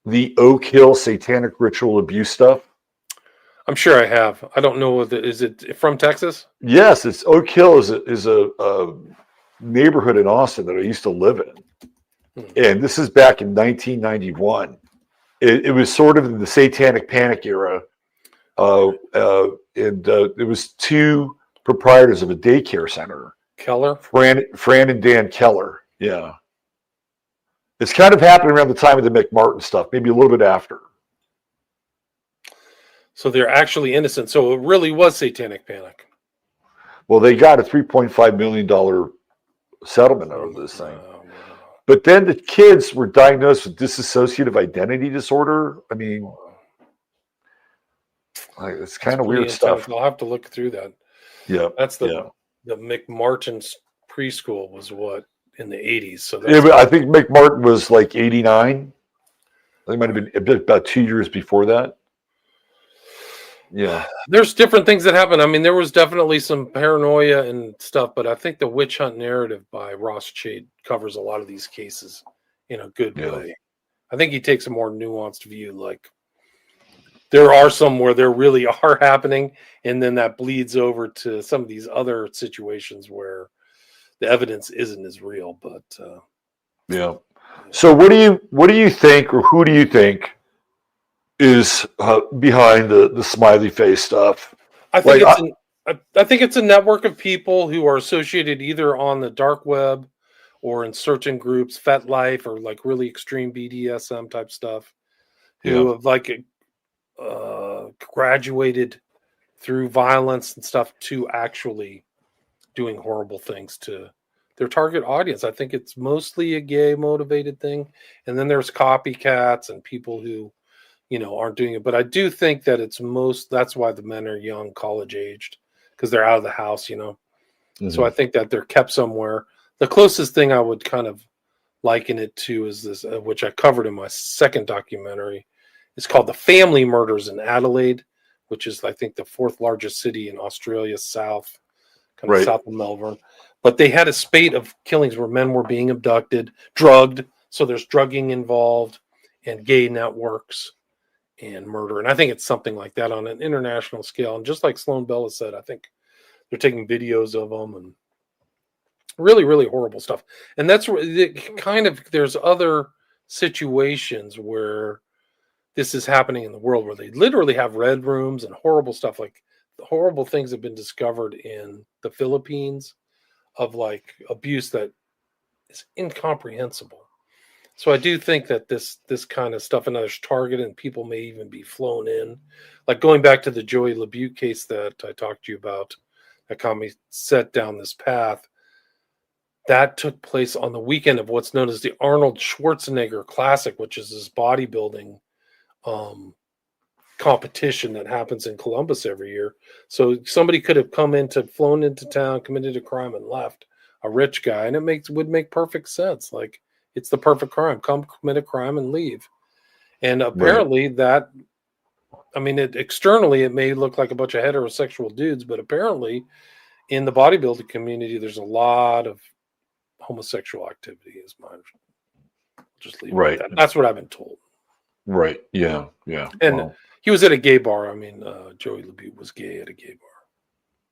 the Oak Hill satanic ritual abuse stuff? I'm sure I have. I don't know. Is it from Texas? Yes, it's Oak Hill is a neighborhood in Austin that I used to live in. And this is back in 1991. It was sort of in the satanic panic era. And it was two proprietors of a daycare center. Keller? Fran and Dan Keller. Yeah. It's kind of happening around the time of the McMartin stuff, maybe a little bit after. So they're actually innocent. So it really was satanic panic. Well, they got a $3.5 million settlement out of this thing. But then the kids were diagnosed with dissociative identity disorder. I mean, it's kind of weird stuff. I'll have to look through that. Yeah. That's the McMartin's preschool was what, in the 80s. So I think McMartin was like 89. I think it might have been about 2 years before that. Yeah. There's different things that happen. I mean, there was definitely some paranoia and stuff, but I think the witch hunt narrative by Ross Chade covers a lot of these cases in a good way. I think he takes a more nuanced view. Like there are some where there really are happening, and then that bleeds over to some of these other situations where the evidence isn't as real. But yeah. So what do you think, or who do you think is behind the smiley face stuff? I think it's a network of people who are associated either on the dark web or in certain groups, FetLife or like really extreme BDSM type stuff, who have like graduated through violence and stuff to actually doing horrible things to their target audience. I think it's mostly a gay motivated thing. And then there's copycats and people who aren't doing it. But I do think that that's why the men are young, college aged, because they're out of the house, Mm-hmm. So I think that they're kept somewhere. The closest thing I would kind of liken it to is this, which I covered in my second documentary. It's called The Family Murders in Adelaide, which is, I think, the 4th largest city in Australia, south of Melbourne. But they had a spate of killings where men were being abducted, drugged. So there's drugging involved and gay networks and murder. And I think it's something like that on an international scale. And just like Sloan Bella said, I think they're taking videos of them and really, really horrible stuff. And that's there's other situations where this is happening in the world where they literally have red rooms and horrible stuff. Like the horrible things have been discovered in the Philippines of like abuse that is incomprehensible. So I do think that this kind of stuff, and there's targeted, and people may even be flown in. Like going back to the Joey LaBute case that I talked to you about, that got me set down this path. That took place on the weekend of what's known as the Arnold Schwarzenegger Classic, which is this bodybuilding competition that happens in Columbus every year. So somebody could have flown into town, committed a crime, and left, a rich guy, and would make perfect sense. Like, it's the perfect crime. Come commit a crime and leave. And apparently externally it may look like a bunch of heterosexual dudes, but apparently in the bodybuilding community, there's a lot of homosexual activity, is my understanding. Just leave it at that. That's what I've been told. Right. Yeah. Yeah. And he was at a gay bar. I mean, Joey LaBute was gay at a gay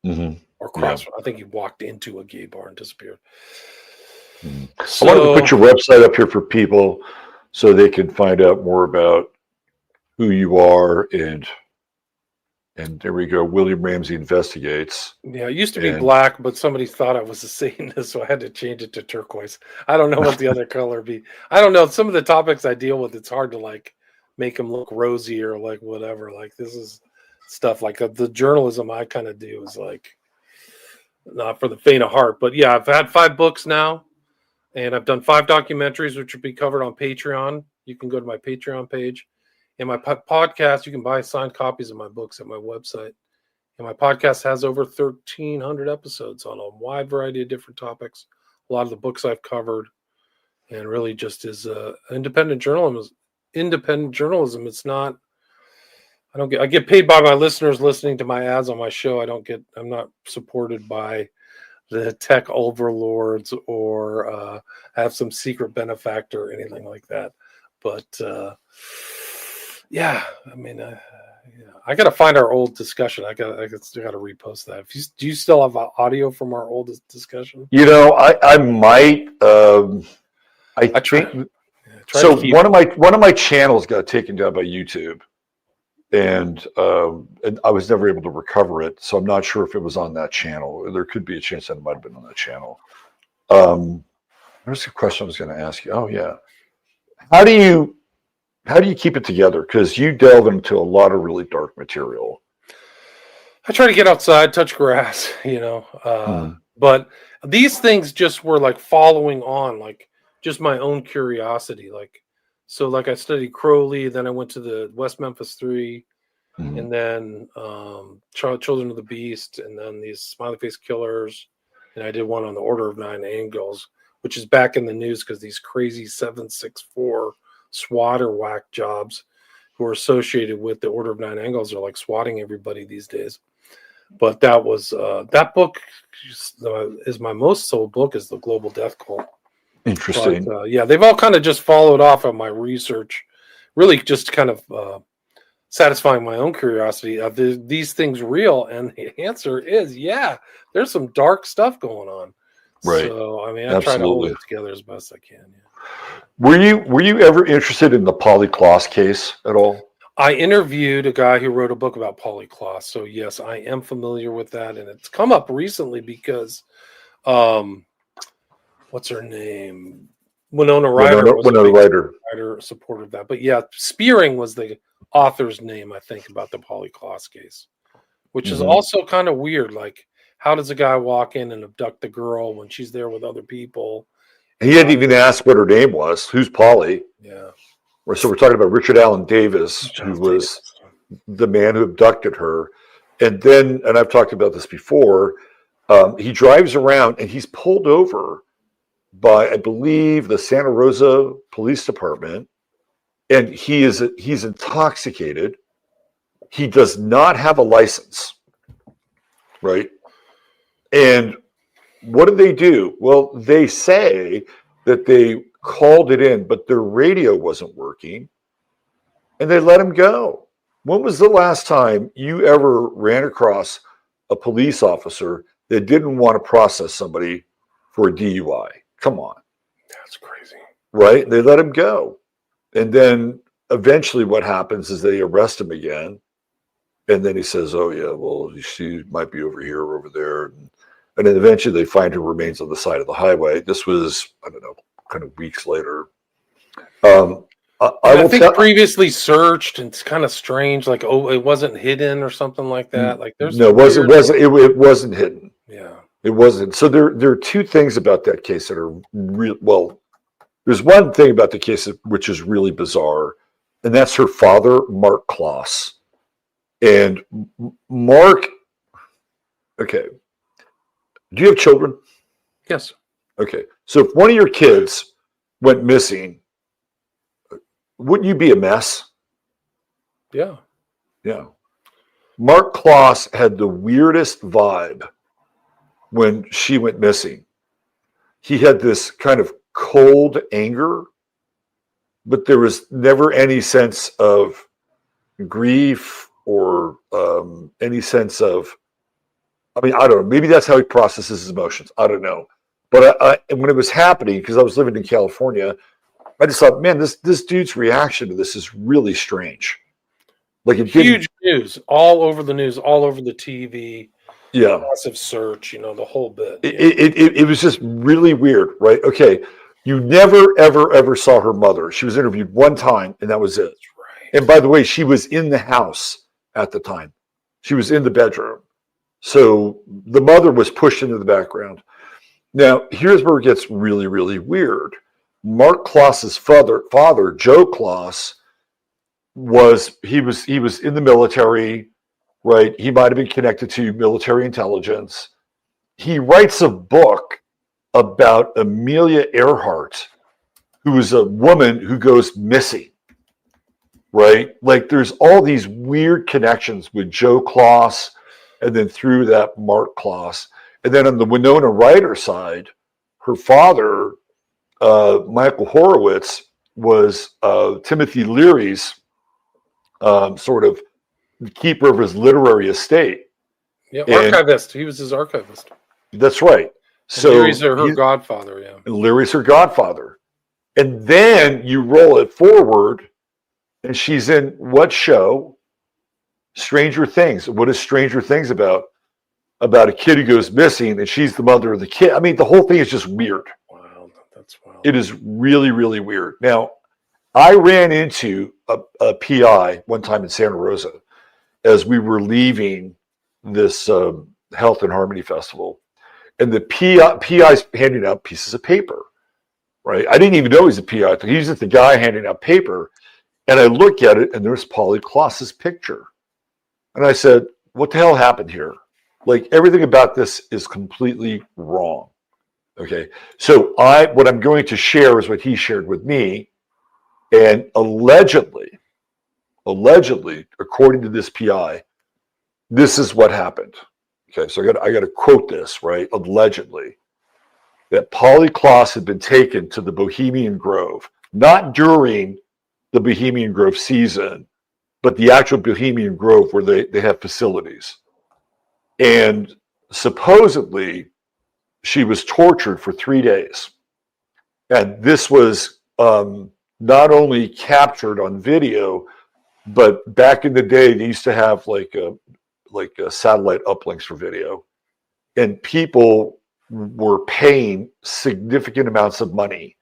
bar. Mm-hmm. Or cross. Yeah. I think he walked into a gay bar and disappeared. So, I wanted to put your website up here for people so they can find out more about who you are, and there we go. William Ramsey Investigates. Yeah, it used to be black, but somebody thought I was a Satanist, so I had to change it to turquoise. I don't know what the other color be. I don't know. Some of the topics I deal with, it's hard to like make them look rosy or like whatever. Like this is stuff like the journalism I kind of do is like not for the faint of heart. But yeah, I've had 5 books now, and I've done 5 documentaries, which will be covered on Patreon. You can go to my Patreon page. And my podcast, you can buy signed copies of my books at my website. And my podcast has over 1,300 episodes on a wide variety of different topics. A lot of the books I've covered, and really just is independent journalism. It's not. I get paid by my listeners listening to my ads on my show. I'm not supported by the tech overlords or have some secret benefactor or anything like that. But yeah, I mean, I got to find our old discussion. I got to repost that. Do you still have audio from our old discussion? I might. I try think so. One of my channels got taken down by YouTube, and I was never able to recover it. So I'm not sure if it was on that channel. There could be a chance that it might have been on that channel. There's a question I was going to ask you. Oh yeah, how do you keep it together? Because you delve into a lot of really dark material. I try to get outside, touch grass, but these things just were like following on, like just my own curiosity. Like I studied Crowley, then I went to the West Memphis 3, and then Children of the Beast, and then these Smiley Face Killers, and I did one on the Order of Nine Angels, which is back in the news because these crazy 764 SWAT or whack jobs who are associated with the Order of Nine Angles are like swatting everybody these days. But that was that book is my most sold book, is The Global Death Cult. Interesting. But, yeah, they've all kind of just followed off of my research, really just kind of satisfying my own curiosity. Are these things real? And the answer is, yeah, there's some dark stuff going on. Right. So, I mean, I try to hold it together as best I can. Yeah. Were you ever interested in the Polly Klaas case at all? I interviewed a guy who wrote a book about Polly Klaas. So, yes, I am familiar with that. And it's come up recently because, what's her name? Winona Ryder. Winona Ryder supported that. But, yeah, Spearing was the author's name, I think, about the Polly Klaas case, which is also kind of weird. Like, how does a guy walk in and abduct the girl when she's there with other people? He hadn't even asked what her name was. Who's Polly? Yeah. So we're talking about Richard Allen Davis, who was the man who abducted her. And then, and I've talked about this before, he drives around and he's pulled over by, I believe, the Santa Rosa Police Department. And he's intoxicated. He does not have a license, right? And what do? Well, they say that they called it in, but their radio wasn't working, and they let him go. When was the last time you ever ran across a police officer that didn't want to process somebody for a DUI? Come on. That's crazy. Right? They let him go. And then eventually what happens is they arrest him again. And then he says, oh, yeah, well, she might be over here or over there. And then eventually they find her remains on the side of the highway. This was, I don't know, kind of weeks later. I think previously searched, and it's kind of strange. Like, oh, it wasn't hidden or something like that. Like, there's no, it wasn't hidden. Yeah, it wasn't. So there are 2 things about that case that are real. Well, there's one thing about the case which is really bizarre, and that's her father, Mark Klaas. And Mark, okay. Do you have children? Yes. Okay. So if one of your kids went missing, wouldn't you be a mess? Yeah. Yeah. Mark Klaas had the weirdest vibe when she went missing. He had this kind of cold anger, but there was never any sense of grief or any sense of, I mean, I don't know. Maybe that's how he processes his emotions. I don't know. But when it was happening, because I was living in California, I just thought, man, this dude's reaction to this is really strange. Like, it huge news all over the news, all over the TV. Yeah, massive search. The whole bit. It was just really weird, right? Okay, you never ever saw her mother. She was interviewed one time, and that was it. Right. And by the way, she was in the house at the time. She was in the bedroom. So the mother was pushed into the background. Now, here's where it gets really, really weird. Mark Kloss's father, Joe Kloss, was in the military, right? He might have been connected to military intelligence. He writes a book about Amelia Earhart, who is a woman who goes missing, right? Like there's all these weird connections with Joe Kloss and then through that Mark Kloss. And then on the Winona Ryder side, her father, Michael Horowitz, was Timothy Leary's sort of keeper of his literary estate. Yeah, archivist. He was his archivist. That's right. So Leary's her godfather, yeah. Leary's her godfather. And then you roll it forward, and she's in what show? Stranger Things. What is Stranger Things about? About a kid who goes missing, and she's the mother of the kid. I mean, the whole thing is just weird. Wow, that's wild. It is really, really weird. Now, I ran into a PI one time in Santa Rosa as we were leaving this Health and Harmony Festival. And the PI's handing out pieces of paper, right? I didn't even know he's a PI. He's just the guy handing out paper. And I look at it, and there's Polly Kloss's picture. And I said, what the hell happened here? Like, everything about this is completely wrong. Okay. So what I'm going to share is what he shared with me. And allegedly, according to this PI, this is what happened. Okay, so I got to quote this, right? Allegedly, that Polly Kloss had been taken to the Bohemian Grove, not during the Bohemian Grove season, but the actual Bohemian Grove where they have facilities. And supposedly, she was tortured for 3 days. And this was not only captured on video, but back in the day, they used to have like satellite uplinks for video, and people were paying significant amounts of money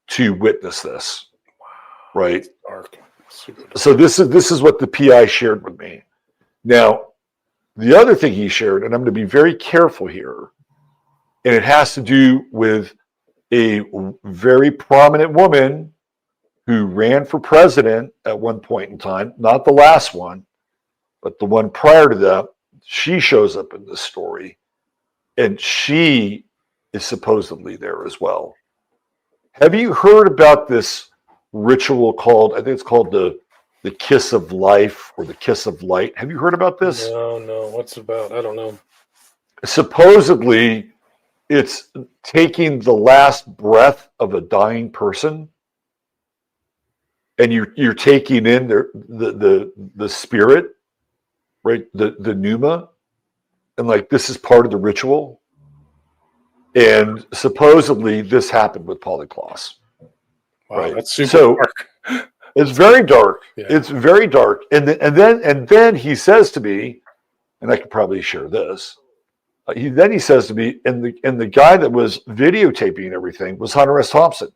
to witness this. Wow. Right? Dark. Super dark. So this is what the PI shared with me. Now, the other thing he shared, and I'm going to be very careful here, and it has to do with a very prominent woman who ran for president at one point in time, not the last one, but the one prior to that. She shows up in this story, and she is supposedly there as well. Have you heard about this ritual called, I think it's called the kiss of life or the kiss of light? Have you heard about this? No. What's it about? I don't know. Supposedly, it's taking the last breath of a dying person, and you're taking in the spirit, right? The pneuma, and like this is part of the ritual. And supposedly this happened with Polly Kloss. Wow, right? that's super dark. It's very dark. Yeah. It's very dark. And then he says to me, and I could probably share this. He says to me, and the guy that was videotaping everything was Hunter S. Thompson.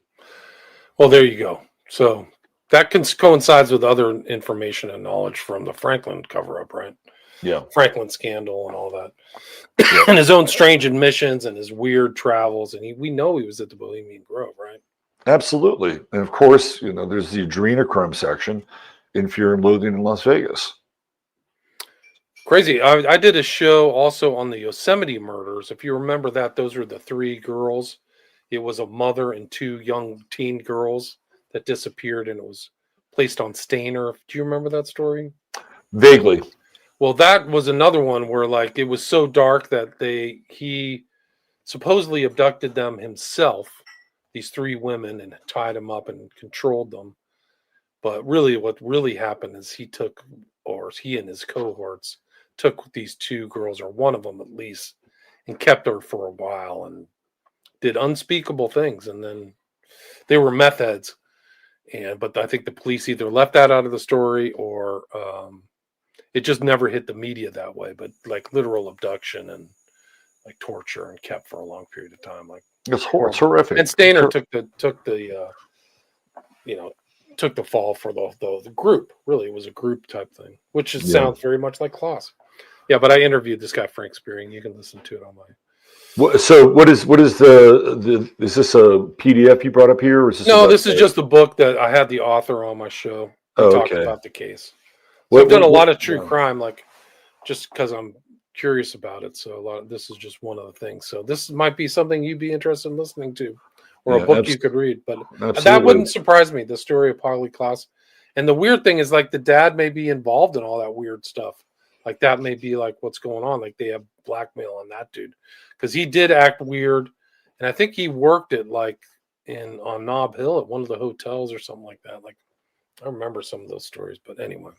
Well, there you go. So that coincides with other information and knowledge from the Franklin cover-up, right? Yeah. Franklin scandal and all that. Yeah. And his own strange admissions and his weird travels. And we know he was at the Bohemian Grove, right? Absolutely. And of course, there's the adrenochrome section in Fear and Loathing in Las Vegas. Crazy. I did a show also on the Yosemite murders. If you remember that, those were the 3 girls. It was a mother and 2 young teen girls that disappeared, and it was placed on Stainer. Do you remember that story? Vaguely. Well, that was another one where like it was so dark that he supposedly abducted them himself, these 3 women, and tied them up and controlled them. But really what really happened is he and his cohorts took these 2 girls, or one of them at least, and kept her for a while and did unspeakable things. And then they were meth heads. But I think the police either left that out of the story or it just never hit the media that way. But like literal abduction and like torture and kept for a long period of time. Like it's horrific. And Stainer took took the fall for the group. Really, it was a group type thing, which sounds very much like Klaus. Yeah, but I interviewed this guy Frank Spearing. You can listen to it on my. So what is the is this a PDF you brought up here, or is this No, this is just a book that I had the author on my show. He talked about the case. So I've done a lot of true crime, like just because I'm curious about it. So this is just one of the things. So this might be something you'd be interested in listening to, or a book you could read. But that wouldn't surprise me. The story of Polly Klaus, and the weird thing is, like, the dad may be involved in all that weird stuff. Like that may be like what's going on. Like they have blackmail on that dude because he did act weird, and I think he worked at like on Nob Hill at one of the hotels or something like that. Like I remember some of those stories, but anyway.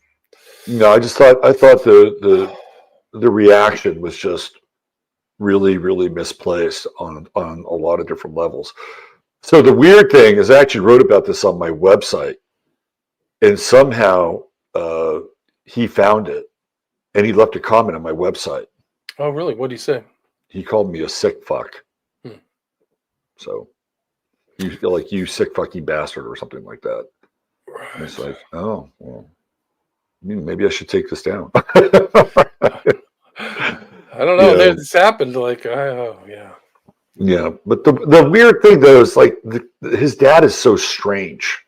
No, I thought the reaction was just really, really misplaced on a lot of different levels. So the weird thing is I actually wrote about this on my website, and somehow he found it. And he left a comment on my website. Oh, really? What did he say? He called me a sick fuck. So, you sick fucking bastard or something like that. Right. And it's like, oh, well, maybe I should take this down. I don't know. Yeah. This happened. Like, yeah. Yeah, but the weird thing though is like his dad is so strange.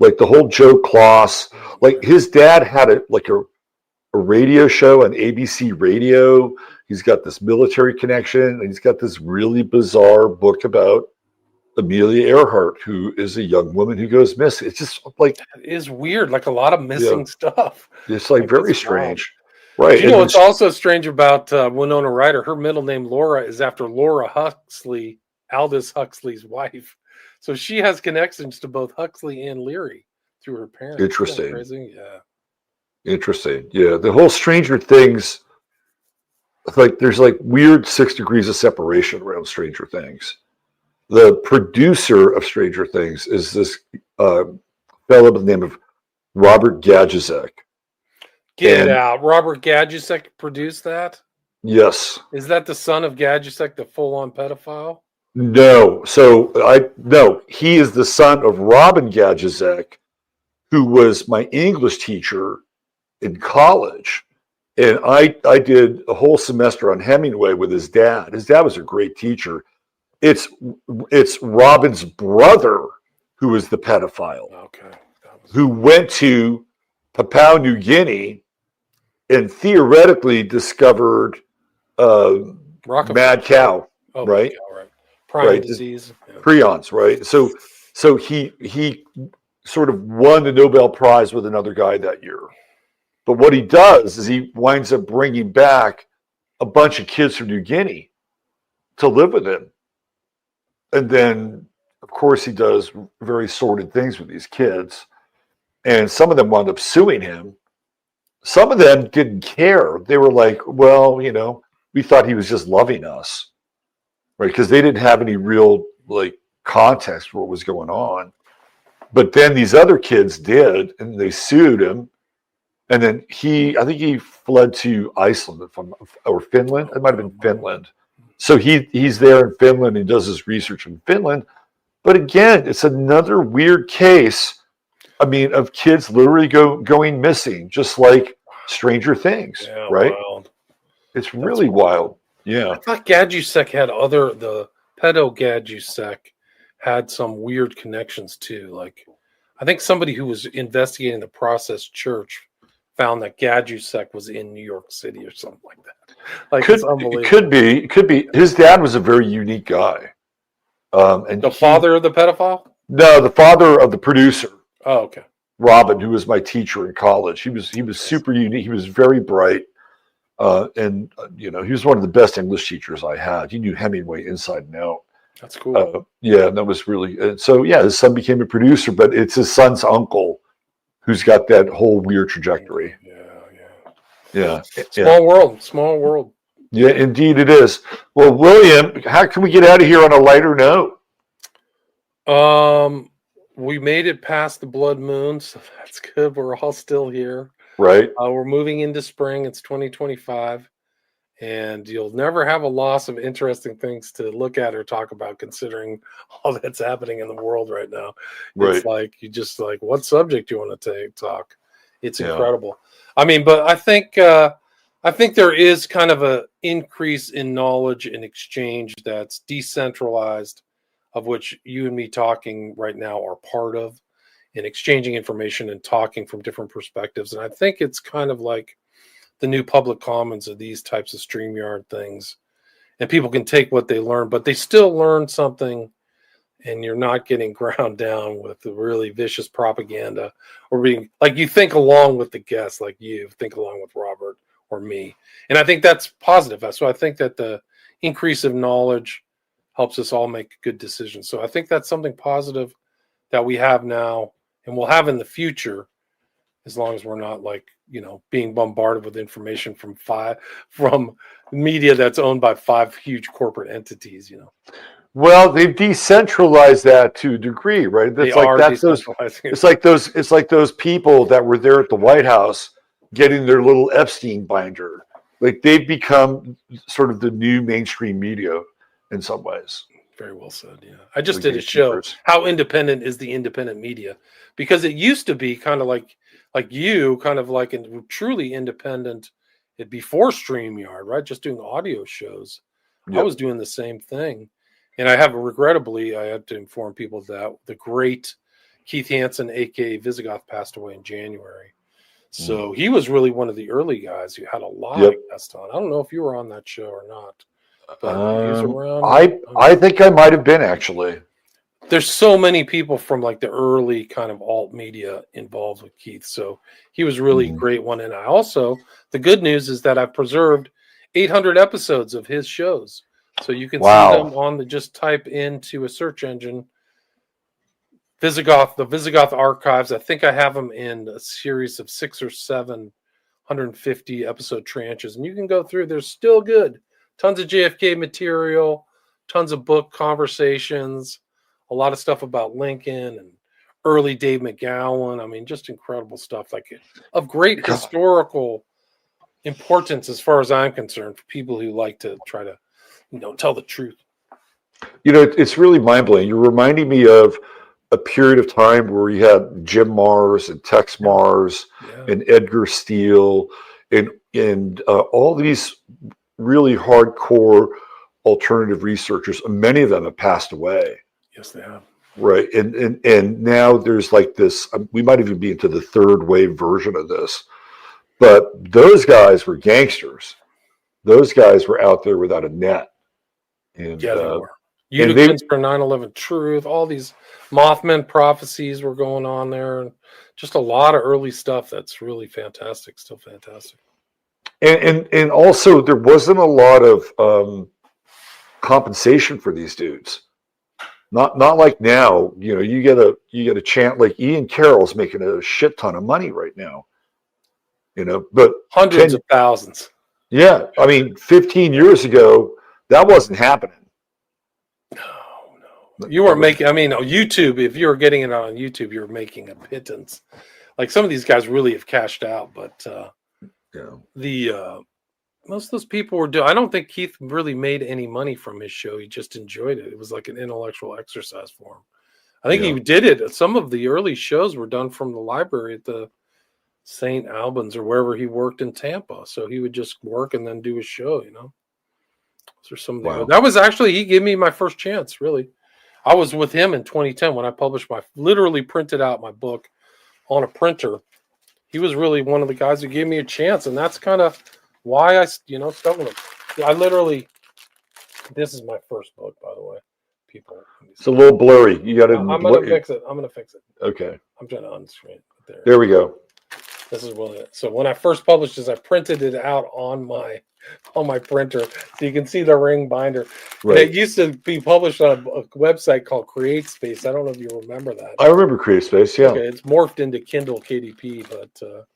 Like the whole Joe Klaus, like his dad had a radio show on ABC Radio. He's got this military connection, and he's got this really bizarre book about Amelia Earhart, who is a young woman who goes missing. It's just like it is weird, like a lot of missing stuff. It's like very strange, right? You know what's also strange about Winona Ryder? Her middle name Laura is after Laura Huxley, Aldous Huxley's wife. So she has connections to both Huxley and Leary through her parents. Interesting. Crazy? Yeah. Interesting. Yeah. The whole Stranger Things, like there's like weird 6 degrees of separation around Stranger Things. The producer of Stranger Things is this fellow by the name of Robert Gajusek. Get out. Robert Gajusek produced that? Yes. Is that the son of Gajusek, the full-on pedophile? No. No, he is the son of Robin Gajusek, who was my English teacher in college, and I did a whole semester on Hemingway with his dad. His dad was a great teacher. It's Robin's brother who was the pedophile. Okay. Who went to Papua New Guinea and theoretically discovered mad cow, right? Prion disease. Prions, right? So he sort of won the Nobel Prize with another guy that year. But what he does is he winds up bringing back a bunch of kids from New Guinea to live with him. And then, of course, he does very sordid things with these kids. And some of them wound up suing him. Some of them didn't care. They were like, well, we thought he was just loving us, right? Because they didn't have any real, context for what was going on. But then these other kids did, and they sued him. And then I think he fled to Iceland or Finland. It might have been Finland. So he's there in Finland and does his research in Finland. But again, it's another weird case. I mean, of kids literally going missing, just like Stranger Things, right? Wild. It's really wild. Yeah. I thought Gajusek had the pedo Gajusek had some weird connections too. Like, I think somebody who was investigating the Process Church found that Gajusek was in New York City or something like that. Like, it's unbelievable. It could be. His dad was a very unique guy. And the father of the pedophile? No, the father of the producer. Oh, okay. Robin, who was my teacher in college. He was super unique. He was very bright. And he was one of the best English teachers I had. He knew Hemingway inside and out. That's cool. And that was really, his son became a producer, but it's his son's uncle who's got that whole weird trajectory. Yeah. Small world. Yeah, indeed it is. Well, William, how can we get out of here on a lighter note? We made it past the blood moon, so that's good. We're all still here. Right. We're moving into spring. It's 2025. and you'll never have a loss of interesting things to look at or talk about, considering all that's happening in the world right now. It's Right. like you just like, what subject do you want to talk? It's Yeah. incredible. I mean, but I think there is kind of a increase in knowledge and exchange that's decentralized, of which you and me talking right now are part of, in exchanging information and talking from different perspectives. And I think it's kind of like the new public commons of these types of StreamYard things. And people can take what they learn, but they still learn something, and you're not getting ground down with the really vicious propaganda, or being like, you think along with the guests, like you think along with Robert or me. And I think that's positive. So I think that the increase of knowledge helps us all make good decisions. So I think that's something positive that we have now and we'll have in the future, as long as we're not like, being bombarded with information from media that's owned by 5 huge corporate entities. Well, they've decentralized that to a degree, right? They That's like are that's those. decentralizing it. It's like those people that were there at the White House getting their little Epstein binder. Like they've become sort of the new mainstream media in some ways. Very well said. Yeah, I just The did a show. gatekeepers. How independent is the independent media? Because it used to be kind of like you, kind of like truly independent. It before StreamYard, right? Just doing audio shows. I Yep. was doing the same thing, and I had to inform people that the great Keith Hansen, aka Visigoth, passed away in January. So he was really one of the early guys who had a lot Yep. of guests on. I don't know if you were on that show or not, but he's around. I think I might have been actually. There's so many people from like the early kind of alt media involved with Keith. So he was really a great one. And the good news is that I've preserved 800 episodes of his shows. So you can see them just type into a search engine, the Visigoth archives. I think I have them in a series of 6 or 7 150 episode tranches. And you can go through, they're still good. Tons of JFK material, tons of book conversations, a lot of stuff about Lincoln and early Dave McGowan. I mean, just incredible stuff, like of great historical importance as far as I'm concerned, for people who like to try to, tell the truth. It's really mind blowing. You're reminding me of a period of time where you had Jim Mars and Tex Mars and Edgar Steele and all these really hardcore alternative researchers. Many of them have passed away. Yes, they have. Right. And now there's like this, we might even be into the third wave version of this, but those guys were gangsters. Those guys were out there without a net. And, they were. Uticans for 9/11 Truth, all these Mothman prophecies were going on there, and just a lot of early stuff that's really fantastic, still fantastic. And also there wasn't a lot of compensation for these dudes. Not like now. You get a chant like Ian Carroll's making a shit ton of money right now. But hundreds of thousands. Yeah, I mean, 15 years ago, that wasn't happening. No. You weren't making. I mean, YouTube. If you were getting it on YouTube, you were making a pittance. Like some of these guys really have cashed out, but most of those people were doing. I don't think Keith really made any money from his show. He just enjoyed it. It was like an intellectual exercise for him. I think he did it. Some of the early shows were done from the library at the St. Albans or wherever he worked in Tampa. So he would just work and then do his show. Those are some of the. That was actually, he gave me my first chance. Really, I was with him in 2010 when I published literally printed out my book on a printer. He was really one of the guys who gave me a chance, and that's kind of why I, stuck with him. I literally, this is my first book, by the way. People, it's a little blurry. You got to. I'm gonna fix it. Okay. I'm trying to unscreen it. There we go. This is one of it. So when I first published this, I printed it out on my printer, so you can see the ring binder. Right. It used to be published on a website called CreateSpace. I don't know if you remember that. I remember CreateSpace. Yeah. Okay, it's morphed into Kindle KDP, but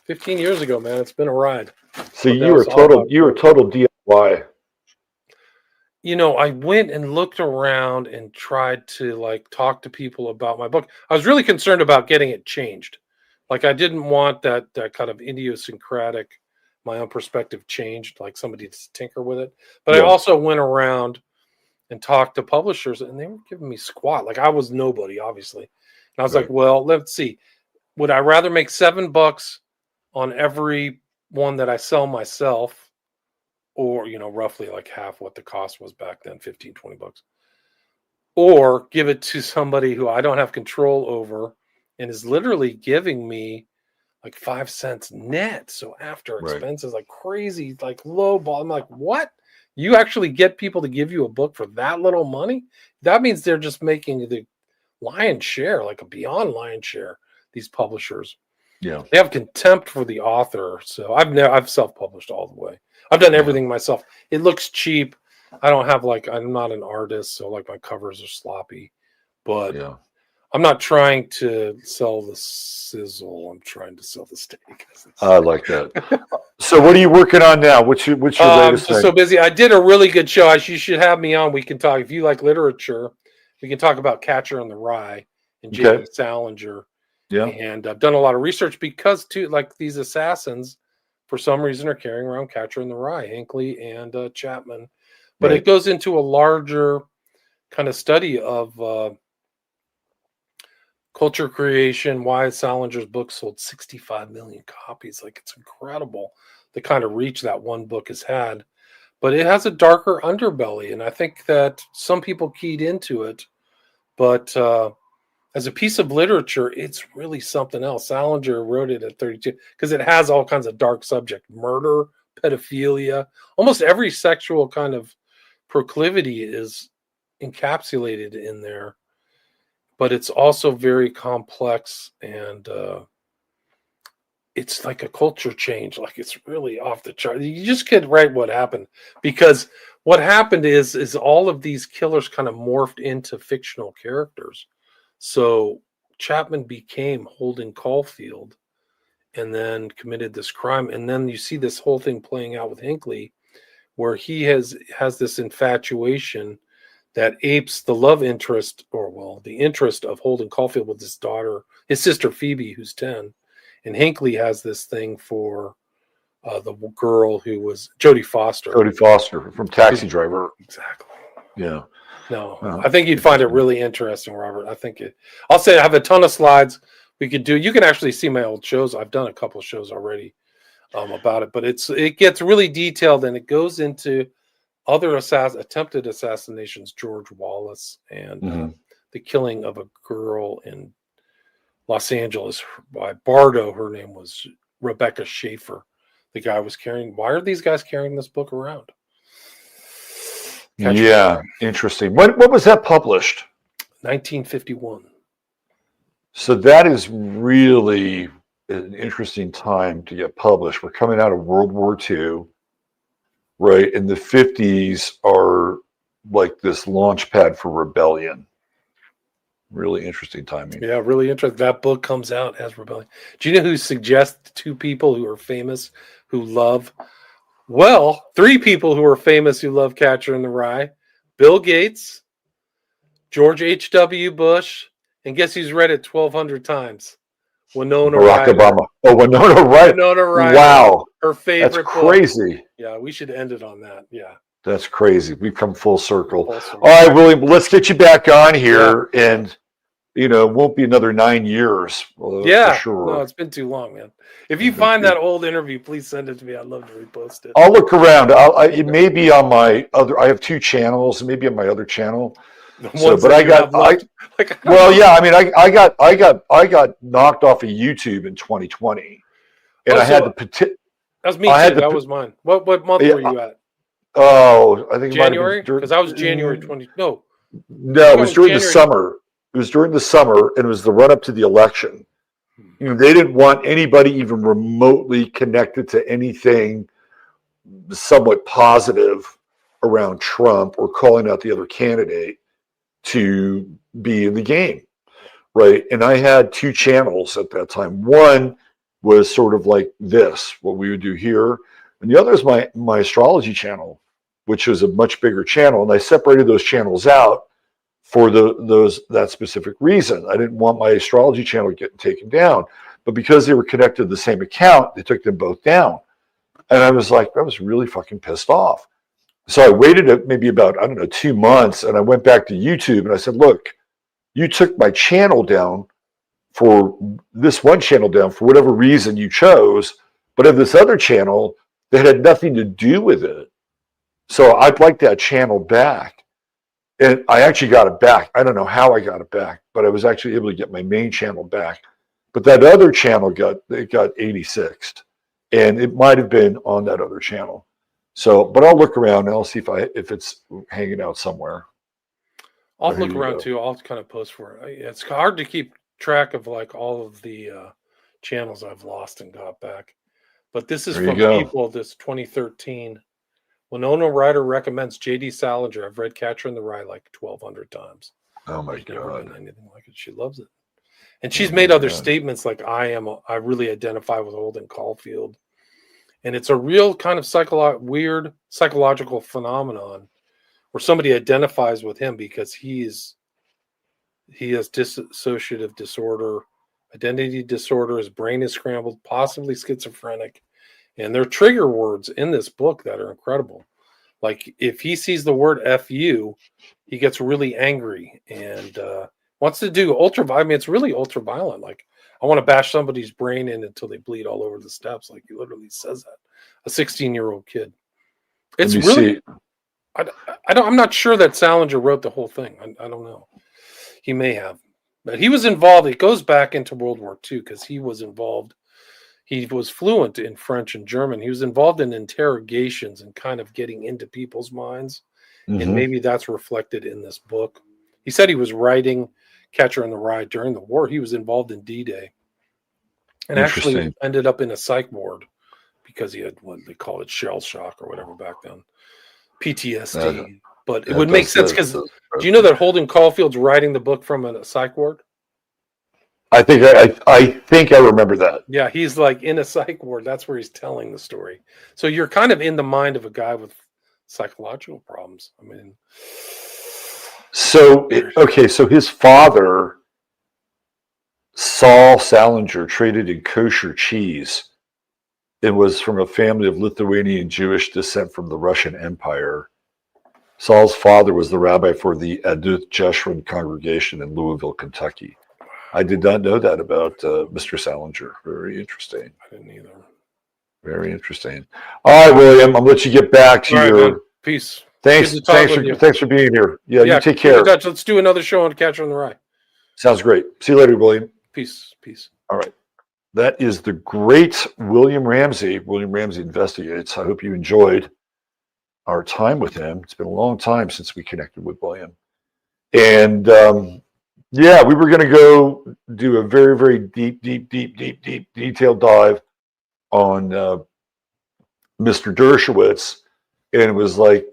15 years ago, man, it's been a ride. So you were total DIY. I went and looked around and tried to talk to people about my book. I was really concerned about getting it changed. I didn't want that kind of idiosyncratic my own perspective changed, like somebody to tinker with it. But I Yeah. also went around and talked to publishers, and they were giving me squat. Like I was nobody, obviously. And I was like, Right. well, let's see. Would I rather make $7 on every one that I sell myself, or, roughly like half what the cost was back then, 15, $20, or give it to somebody who I don't have control over and is literally giving me like 5 cents net. So after Right. expenses, like crazy, like low ball. I'm like, what? You actually get people to give you a book for that little money? That means they're just making the lion's share, like a beyond lion's share. These publishers, Yeah. they have contempt for the author. So I've self-published all the way. I've done everything myself. It looks cheap. I'm not an artist, so like my covers are sloppy, but Yeah. I'm not trying to sell the sizzle. I'm trying to sell the steak. I like that. So what are you working on now? What's your I'm latest just thing? so busy. I did a really good show. You should have me on. We can talk. If you like literature, we can talk about Catcher in the Rye and J.D. Okay. Salinger. Yeah. And I've done a lot of research because, too, like these assassins, for some reason, are carrying around Catcher in the Rye, Hinckley and Chapman. But Right. it goes into a larger kind of study of culture creation, why Salinger's book sold 65 million copies. Like, it's incredible the kind of reach that one book has had. But it has a darker underbelly, and I think that some people keyed into it. But as a piece of literature, it's really something else. Salinger wrote it at 32 because it has all kinds of dark subject, murder, pedophilia, almost every sexual kind of proclivity is encapsulated in there. But it's also very complex, and it's like a culture change. Like it's really off the chart. You just can't write what happened, because what happened is all of these killers kind of morphed into fictional characters. So Chapman became Holden Caulfield and then committed this crime. And then you see this whole thing playing out with Hinckley, where he has this infatuation that apes the love interest, the interest of Holden Caulfield with his daughter, his sister Phoebe, who's 10. And Hinckley has this thing for the girl who was Jodie Foster. Jodie Foster from Taxi Driver. Exactly. Yeah. No, I think you'd find it really interesting, Robert. I'll say I have a ton of slides we could do. You can actually see my old shows. I've done a couple of shows already about it, but it gets really detailed, and it goes into other attempted assassinations, George Wallace, and the killing of a girl in Los Angeles by Bardo. Her name was Rebecca Schaefer. The guy was carrying. Why are these guys carrying this book around? Yeah, interesting. When was that published? 1951. So that is really an interesting time to get published. We're coming out of World War II, right? And the 50s are like this launch pad for rebellion. Really interesting timing. Yeah, really interesting. That book comes out as rebellion. Do you know who suggests two people who are famous who love? Well, three people who are famous who love Catcher in the Rye: Bill Gates, George H.W. Bush, and guess who's read it 1,200 times? Winona Barack Ryder. Obama. Oh, Winona Ryder. Winona Ryder. Wow. Her favorite That's book. crazy. Yeah, we should end it on that. Yeah. That's crazy. We've come full circle. Full circle. All right, William, let's get you back on here. Yeah. And, it won't be another 9 years. Yeah. For sure. No, it's been too long, man. If you find that old interview, please send it to me. I'd love to repost it. I'll look around. It may be on my other, I have two channels, maybe on my other channel. But I got knocked off of YouTube in 2020. And I had to That was me too. That was mine. What month were you at? Oh, I think January? Because I was January 20. No, it was during the summer. It was during the summer, and it was the run up to the election. They didn't want anybody even remotely connected to anything somewhat positive around Trump or calling out the other candidate to be in the game, right? And I had two channels at that time. One was sort of like this, what we would do here, and the other is my astrology channel, which was a much bigger channel, and I separated those channels out for that specific reason. I didn't want my astrology channel getting taken down, but because they were connected to the same account, they took them both down. And I was like, I was really fucking pissed off. So I waited maybe about, I don't know, 2 months, and I went back to YouTube and I said, look, you took my channel down for this one channel down for whatever reason you chose, but of this other channel that had nothing to do with it. So I'd like that channel back. And I actually got it back. I don't know how I got it back, but I was actually able to get my main channel back. But that other channel got 86'd, and it might have been on that other channel. So, but I'll look around and I'll see if it's hanging out somewhere. I'll look around too. I'll kind of post for it. It's hard to keep track of like all of the channels I've lost and got back. But this is from people. This 2013. Winona Ryder recommends J.D. Salinger. I've read Catcher in the Rye like 1,200 times. Oh my Never God! done anything like it. She loves it, and she's made other statements like I really identify with Holden Caulfield, and it's a real kind of weird psychological phenomenon where somebody identifies with him because he has dissociative disorder, identity disorder. His brain is scrambled, possibly schizophrenic. And there are trigger words in this book that are incredible. Like if he sees the word F you, he gets really angry and wants to do ultra. I mean, it's really ultra violent. Like I want to bash somebody's brain in until they bleed all over the steps. Like he literally says that. A 16-year-old kid. It's really. I'm not sure that Salinger wrote the whole thing. I don't know. He may have, but he was involved. It goes back into World War II because he was involved. He was fluent in French and German. He was involved in interrogations and kind of getting into people's minds. Mm-hmm. And maybe that's reflected in this book. He said he was writing Catcher in the Rye during the war. He was involved in D-Day and actually ended up in a psych ward because he had what they call it shell shock or whatever back then, PTSD. But it would make sense because do you know that Holden Caulfield's writing the book from a psych ward? I think I remember that. Yeah, he's like in a psych ward. That's where he's telling the story. So you're kind of in the mind of a guy with psychological problems. I mean, so his father, Saul Salinger, traded in kosher cheese and was from a family of Lithuanian Jewish descent from the Russian Empire. Saul's father was the rabbi for the Aduth Jeshurun congregation in Louisville, Kentucky. I did not know that about Mr. Salinger. Very interesting. I didn't either. Very interesting. All right, William, I'll let you get back to your man. Peace. Thanks for being here. Yeah, you take care. Let's do another show on Catcher in the Rye. Sounds great. See you later, William. Peace. All right. That is the great William Ramsey. William Ramsey Investigates. I hope you enjoyed our time with him. It's been a long time since we connected with William. And yeah, we were going to go do a very, very deep, detailed dive on Mr. Dershowitz, and it was like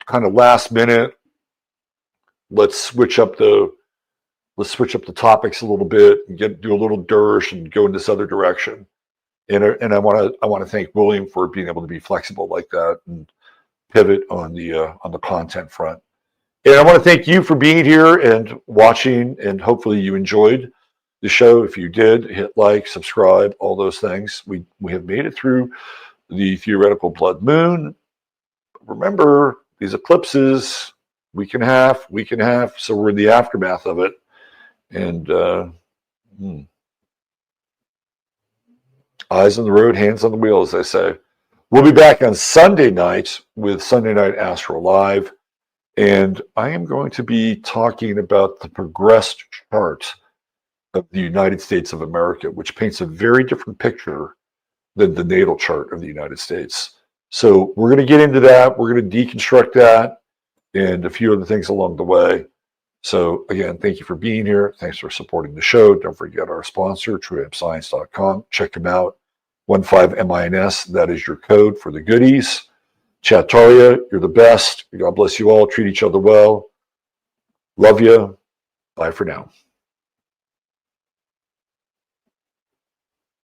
kind of last minute. Let's switch up the topics a little bit and do a little Dersh and go in this other direction. And I want to thank William for being able to be flexible like that and pivot on the content front. And I want to thank you for being here and watching, and hopefully you enjoyed the show. If you did, hit like, subscribe, all those things. We have made it through the theoretical blood moon. Remember, these eclipses, week and a half, so we're in the aftermath of it. And eyes on the road, hands on the wheel, as they say. We'll be back on Sunday night with Sunday Night Astro Live. And I am going to be talking about the progressed chart of the United States of America, which paints a very different picture than the natal chart of the United States. So we're going to get into that. We're going to deconstruct that and a few other things along the way. So again, thank you for being here. Thanks for supporting the show. Don't forget our sponsor, trueampscience.com. Check them out. 15MINS, that is your code for the goodies. Chattaria, you're the best. God bless you all. Treat each other well. Love you. Bye for now.